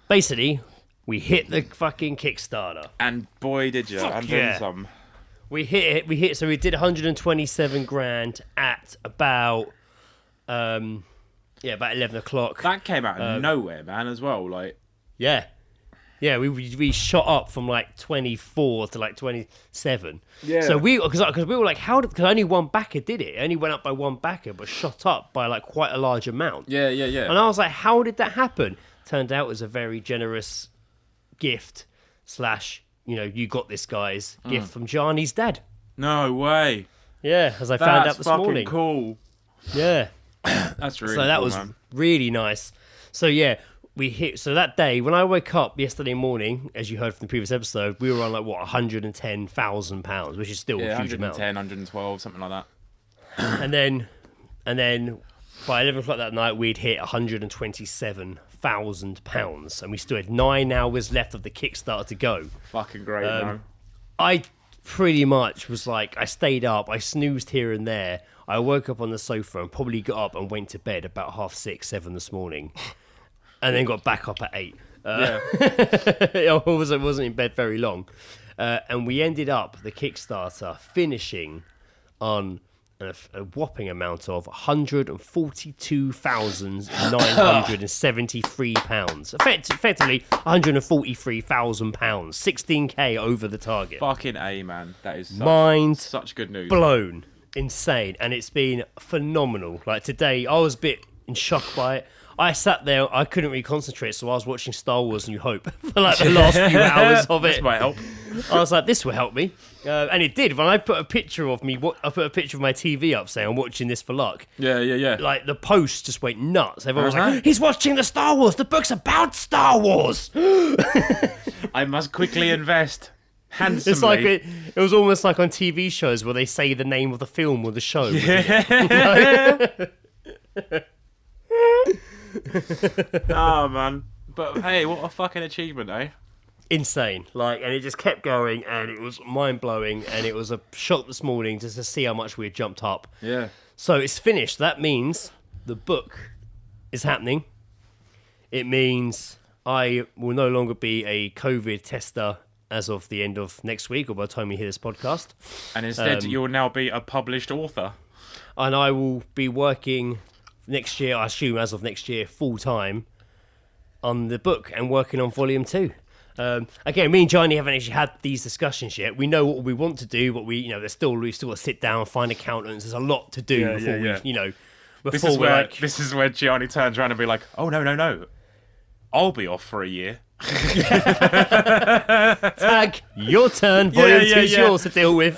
Basically, we hit the fucking Kickstarter. And boy, did you! And then some. We hit it. So we did 127 grand at about about 11 o'clock. That came out of nowhere, man. As well, like yeah. We shot up from like 24 to like 27. Yeah. So because we were like, because only one backer did it. It only went up by one backer, but shot up by like quite a large amount. Yeah. And I was like, how did that happen? Turned out it was a very generous gift / you got this guy's gift from Johnny's dad. No way. Yeah, as I found out this morning. That's fucking cool. Yeah. That's really so that cool, was man. really nice. So yeah, so that day when I woke up yesterday morning, as you heard from the previous episode, we were on like £110,000, which is still a huge amount. 110, 112, something like that. and then by 11 o'clock that night we'd hit £127,000, and we still had 9 hours left of the Kickstarter to go. Fucking great, man. I pretty much was like, I stayed up, I snoozed here and there. I woke up on the sofa and probably got up and went to bed about 6:30, 7 this morning. And then got back up at 8. I wasn't in bed very long. And we ended up, the Kickstarter, finishing on a whopping amount of £142,973. Effectively, £143,000. £16K over the target. Fucking A, man. That is such good news. Blown. Insane. And it's been phenomenal. Like today, I was a bit in shock by it. I sat there, I couldn't really concentrate, so I was watching Star Wars New Hope for like the last few hours of it. This might help. I was like, this will help me. And it did. When I put a picture of me, I put a picture of my TV up saying, I'm watching this for luck. Yeah. Like, the post just went nuts. Everyone was like, he's watching the Star Wars. The book's about Star Wars. I must quickly invest. Handsomely. It's like it was almost like on TV shows where they say the name of the film or the show. Oh man, but hey, what a fucking achievement, eh? Insane, and it just kept going, and it was mind blowing, and it was a shock this morning just to see how much we had jumped up. Yeah. So it's finished. That means the book is happening. It means I will no longer be a COVID tester as of the end of next week, or by the time you hear this podcast. And instead, you will now be a published author. And I will be working next year, I assume as of next year, full time on the book and working on volume 2. Again, me and Johnny haven't actually had these discussions yet. We know what we want to do, but we still got to sit down, find accountants. There's a lot to do before before we're like... This is where Gianni turns around and be like, oh, no. I'll be off for a year. Tag, your turn. Volume 2's yours to deal with.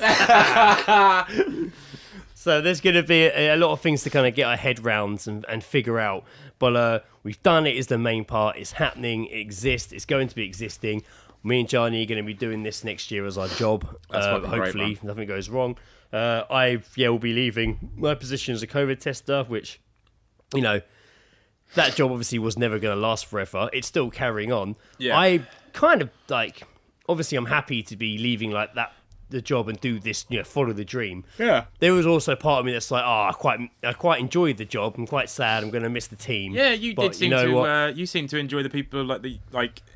So there's going to be a lot of things to kind of get our head round and figure out. But we've done it is the main part. It's happening. It exists. It's going to be existing. Me and Gianni are going to be doing this next year as our job. That's hopefully, great, nothing goes wrong. I will be leaving my position as a COVID tester, which, you know, that job obviously was never going to last forever. It's still carrying on. Yeah. I kind of like, obviously I'm happy to be leaving like that, the job and do this, you know, follow the dream. Yeah. There was also part of me that's like, I quite enjoyed the job. I'm quite sad. I'm going to miss the team. Yeah, you seem to enjoy the people,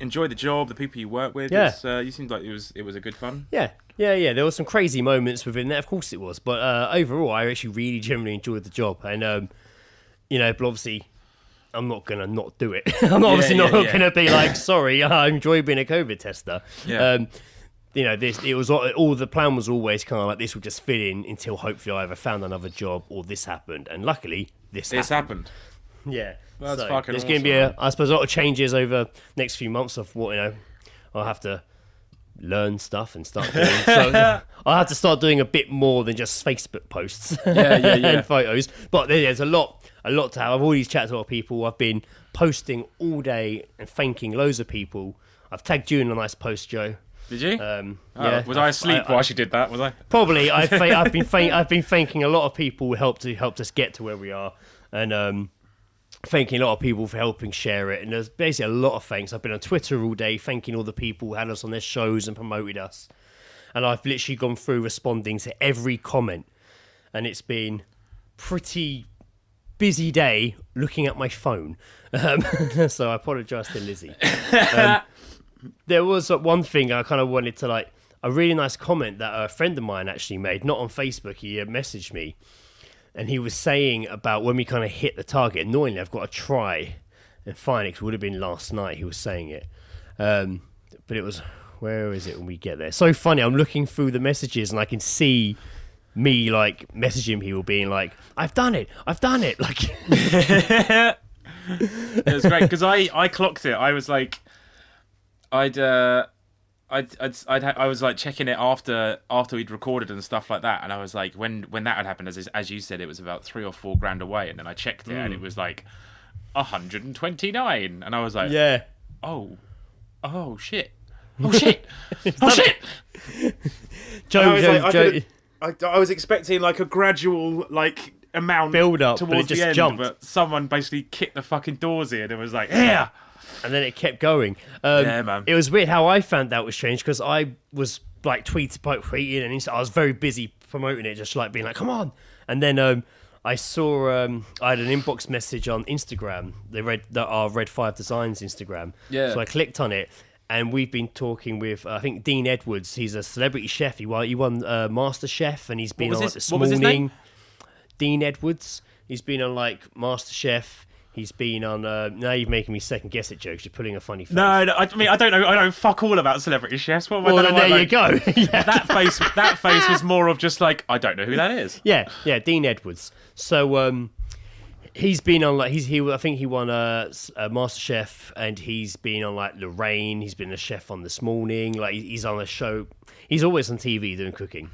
enjoy the job, the people you work with. Yeah. You seemed like it was a good fun. Yeah. There were some crazy moments within that. Of course it was. But overall, I actually really generally enjoyed the job. And, you know, but obviously I'm not going to not do it. I'm obviously not going to be like, sorry, I enjoy being a COVID tester. Yeah. You know, it was all the plan was always kind of like this will just fit in until hopefully I either found another job or this happened. And luckily, this happened. Yeah. Well, that's fucking there's awesome. going to be, I suppose, a lot of changes over next few months of what, you know, I'll have to learn stuff and start doing. So I'll have to start doing a bit more than just Facebook posts and photos. But there's a lot to have. I've always chatted to a lot of people. I've been posting all day and thanking loads of people. I've tagged you in a nice post, Joe. Did you? Yeah. Was I asleep while she did that? Was I? Probably. I've been thanking a lot of people who helped us get to where we are, and thanking a lot of people for helping share it. And there's basically a lot of thanks. I've been on Twitter all day thanking all the people who had us on their shows and promoted us, and I've literally gone through responding to every comment, and it's been pretty busy day looking at my phone. So I apologise to Lizzie. There was one thing I kind of wanted to like, a really nice comment that a friend of mine actually made, not on Facebook, he messaged me, and he was saying about when we kind of hit the target, annoyingly I've got to try and find it, 'cause it would have been last night he was saying it, but it was, where is it when we get there? So funny, I'm looking through the messages and I can see me like messaging people being like, I've done it, like it was great because I clocked it. I was like, I was like checking it after we'd recorded and stuff like that, and I was like, when that had happened, as you said, it was about 3 or 4 grand away, and then I checked it and it was like 129, and I was like, oh shit, Joe. I was expecting like a gradual like amount build up towards but it just the end, jumped. but someone basically kicked the fucking doors in and was like, yeah. And then it kept going. Yeah, man. It was weird how I found out was strange because I was like tweeting and I was very busy promoting it, just like being like, come on. And then I saw I had an inbox message on Instagram. They read that our Red 5 Designs Instagram. Yeah. So I clicked on it, and we've been talking with I think Dean Edwards. He's a celebrity chef. He won Master Chef, and he's been on like this morning. What was his name? Dean Edwards. He's been on like Master Chef. He's been on. Now you're making me second guess it, jokes. You're putting a funny face. No, I mean I don't know. I know fuck all about celebrity chefs. What am I well, then there you go. Yeah. That face was more of just like I don't know who that is. Yeah, Dean Edwards. So he's been on like I think he won a Master Chef, and he's been on like Lorraine. He's been a chef on This Morning. Like he's on a show. He's always on TV doing cooking.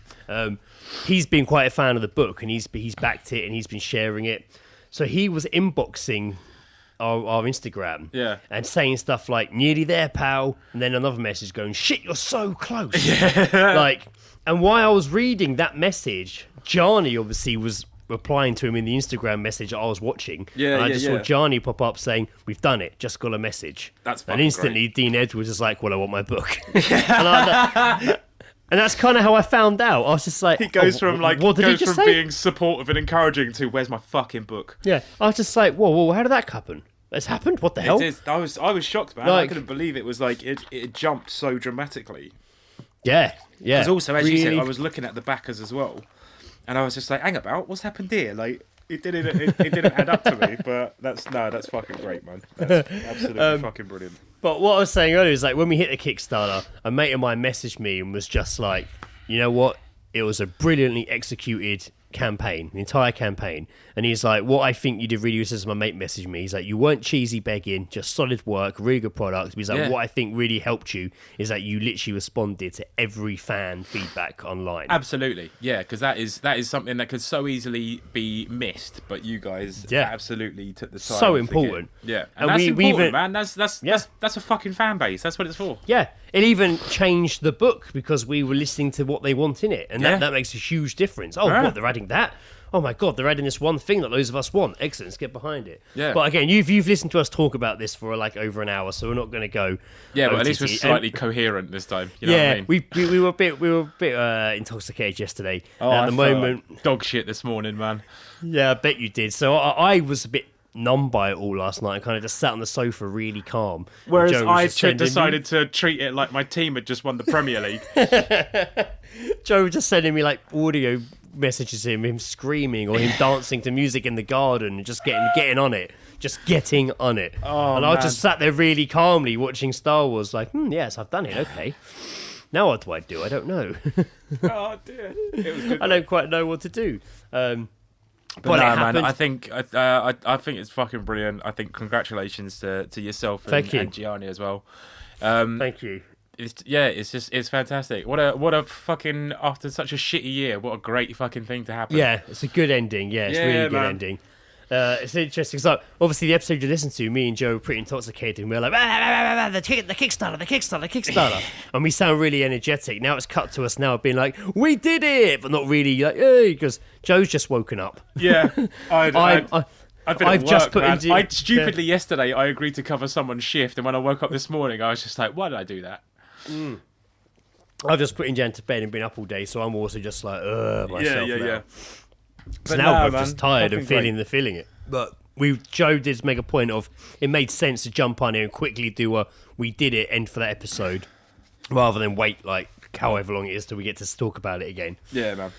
He's been quite a fan of the book, and he's backed it, and he's been sharing it. So he was inboxing our Instagram and saying stuff like, nearly there, pal. And then another message going, shit, you're so close. Yeah. Like, and while I was reading that message, Gianni obviously was replying to him in the Instagram message I was watching. Yeah, and I just saw Gianni pop up saying, we've done it, just got a message. That's fucking And instantly great. Dean Edwards was like, well, I want my book. And that's kind of how I found out. I was just like, he goes from say? Being supportive and encouraging to where's my fucking book? Yeah, I was just like, whoa, how did that happen? It's happened? What the hell? It is. I was shocked, man. I couldn't believe it was like it jumped so dramatically. Yeah. Because also, as you said, I was looking at the backers as well, and I was just like, hang about, what's happened here? Like it didn't add up to me, but that's fucking great, man. That's absolutely fucking brilliant. But what I was saying earlier is like when we hit the Kickstarter, a mate of mine messaged me and was just like, you know what? It was a brilliantly executed campaign, the entire campaign. And he's like, what I think you did really was, as my mate messaged me, he's like, you weren't cheesy begging, just solid work, really good product. He's like, what I think really helped you is that you literally responded to every fan feedback online. Absolutely, yeah, because that is something that could so easily be missed, but you guys absolutely took the time. So important. Yeah, and that's important, man. That's a fucking fan base. That's what it's for. Yeah, it even changed the book because we were listening to what they want in it, and that makes a huge difference. Oh, what, they're adding that? Oh my god, they're adding this one thing that loads of us want. Excellent, let's get behind it. Yeah. But again, you've listened to us talk about this for like over an hour, so we're not going to go. Yeah, but at least we're slightly coherent this time. You know what I mean? we were a bit intoxicated yesterday. Oh, at the moment, dog shit this morning, man. Yeah, I bet you did. So I was a bit numb by it all last night. I kind of just sat on the sofa really calm. Whereas I decided to treat it like my team had just won the Premier League. Joe was just sending me like audio messages of him screaming or him dancing to music in the garden and just getting on it. Just getting on it. Oh, and I just sat there really calmly watching Star Wars like, yes, I've done it, okay. Now what do I do? I don't know. Oh dear. It was good. I don't quite know what to do. But no, man, I think it's fucking brilliant. I think congratulations to yourself and Gianni as well. Thank you. It's fantastic. What a fucking, after such a shitty year, what a great fucking thing to happen. Yeah, it's a good ending. Yeah, it's really a good ending. It's interesting. So obviously the episode you listened to, me and Joe were pretty intoxicated, and we were like, the Kickstarter, and we sound really energetic. Now it's cut to us now being like, we did it, but not really like, hey, because Joe's just woken up. Yeah, I've been at work, just put man. I stupidly yesterday I agreed to cover someone's shift, and when I woke up this morning, I was just like, why did I do that? I've just put Jan to bed and been up all day, so I'm also just like, myself now. Yeah. So now we're just tired and feeling it. But Joe did make a point of, it made sense to jump on here and quickly do a we did it end for that episode, rather than wait like however long it is till we get to talk about it again. Yeah, man.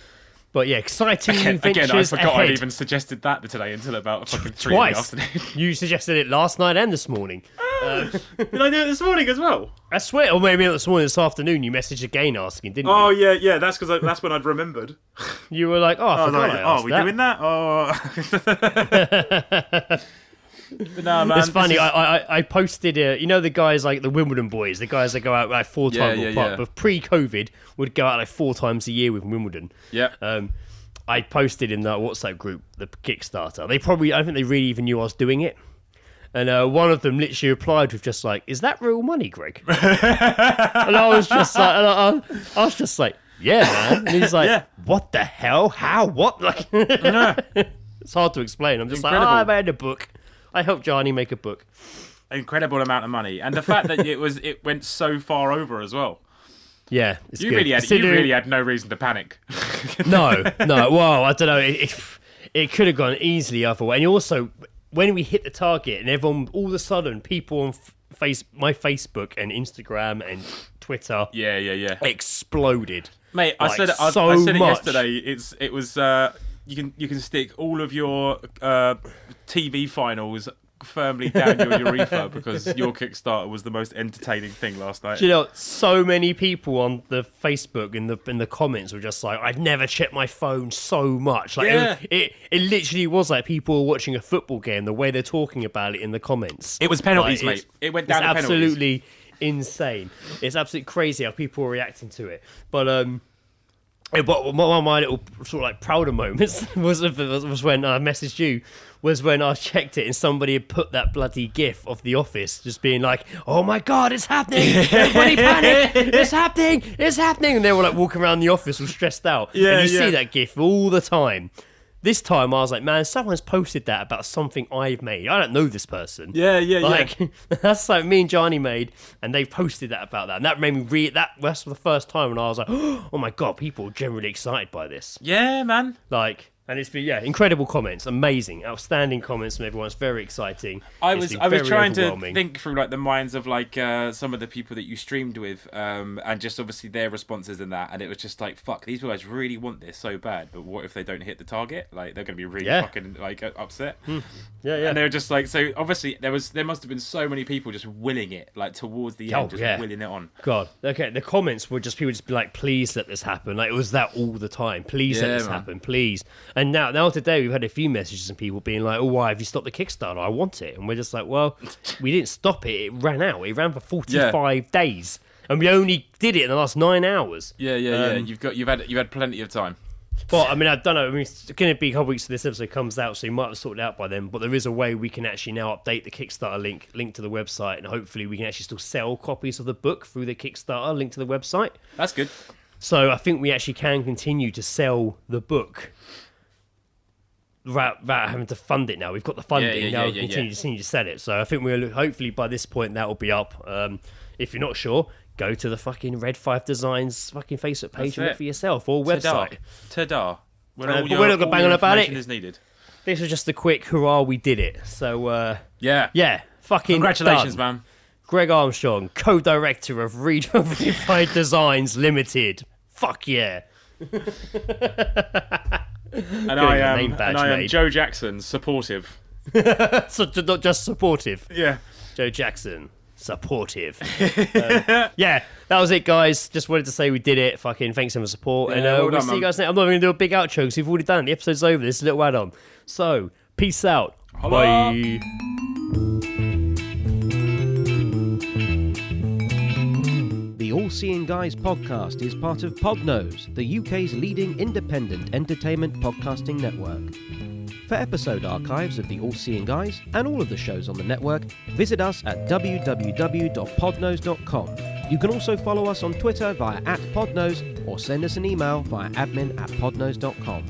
But yeah, exciting new ventures I forgot ahead. I'd even suggested that today until about fucking 3 Twice. in the afternoon. You suggested it last night and this morning. Did I do it this morning as well? I swear, or maybe not this morning, this afternoon, you messaged again asking, didn't you? Oh, yeah, that's because that's when I'd remembered. You were like, I forgot I asked we that. doing that? Oh. But no, man, it's funny. I posted, you know, the guys like the Wimbledon boys, the guys that go out like 4 times but pre-COVID would go out like 4 times a year with Wimbledon. Yeah. I posted in that WhatsApp group the Kickstarter. I don't think they really even knew I was doing it. And one of them literally replied with just like, "Is that real money, Greg?" And I was just like, "Yeah, man." And he's like, "What the hell? How? What?" Like, it's hard to explain. I'm just Incredible. like, I made a book. I helped Johnny make a book. Incredible amount of money, and the fact that it went so far over as well. Yeah, it's you good. really had no reason to panic. No. Well, I don't know. It could have gone easily other way. And also, when we hit the target, and everyone, all of a sudden, people on my Facebook and Instagram and Twitter, exploded. Mate, like, I said it yesterday. It was you can stick all of your TV finals firmly down your urethra because your Kickstarter was the most entertaining thing last night. Do you know, so many people on the Facebook in the comments were just like, I'd never checked my phone so much. Like it literally was like people were watching a football game, the way they're talking about it in the comments. It was penalties, mate. It went down to penalties. Absolutely insane. It's absolutely crazy how people are reacting to it. But one of my little sort of like prouder moments was when I messaged you, was when I checked it and somebody had put that bloody gif of The Office just being like, "Oh my god, it's happening, everybody panic, it's happening," and they were like walking around the office all stressed out. And you see that gif all the time. This time I was like, man, someone's posted that about something I've made. I don't know this person. That's like me and Johnny made, and they posted that about that. And that made me that's the first time when I was like, oh my god, people are generally excited by this. Yeah, man. Like, And it's been incredible comments, amazing, outstanding comments from everyone. It's very exciting. I was very trying to overwhelming. think through like the minds of like some of the people that you streamed with, and just obviously their responses and that, and it was just like, fuck, these guys really want this so bad, but what if they don't hit the target? Like they're going to be really fucking like upset. Yeah. And they were just like, so obviously there must have been so many people just willing it, like towards the end, willing it on. God, okay. The comments were just people just be like, please let this happen. Like it was that all the time. Please let this happen, please. And now today we've had a few messages and people being like, oh, why have you stopped the Kickstarter? I want it. And we're just like, well, we didn't stop it. It ran out. It ran for 45 days. And we only did it in the last 9 hours. Yeah. You've had plenty of time. Well, I mean, I don't know. I mean, it's going to be a couple weeks till this episode comes out, so you might have sorted it out by then. But there is a way we can actually now update the Kickstarter link to the website, and hopefully we can actually still sell copies of the book through the Kickstarter link to the website. That's good. So I think we actually can continue to sell the book without having to fund it now. We've got the funding now. We continue to sell it. So I think we'll hopefully by this point that will be up. If you're not sure, go to the fucking Red 5 Designs fucking Facebook page and look for yourself, or website. Ta-da. We're not going to bang on about it. Is needed. This was just a quick hurrah, we did it. So fucking congratulations, done. man. Greg Armstrong, co-director of Red 5 Designs Limited. Fuck yeah. And I am Joe Jackson, supportive. So not just supportive. Yeah. Joe Jackson, supportive. That was it, guys. Just wanted to say we did it. Fucking thanks for the support. And we'll see you guys next. I'm not going to do a big outro because we've already done it. The episode's over. This is a little add-on. So, peace out. Hello. Bye. The All Seeing Guys podcast is part of Podnose, the UK's leading independent entertainment podcasting network. For episode archives of the All Seeing Guys and all of the shows on the network, visit us at www.podnose.com. You can also follow us on Twitter via @podnose or send us an email via admin@podnose.com.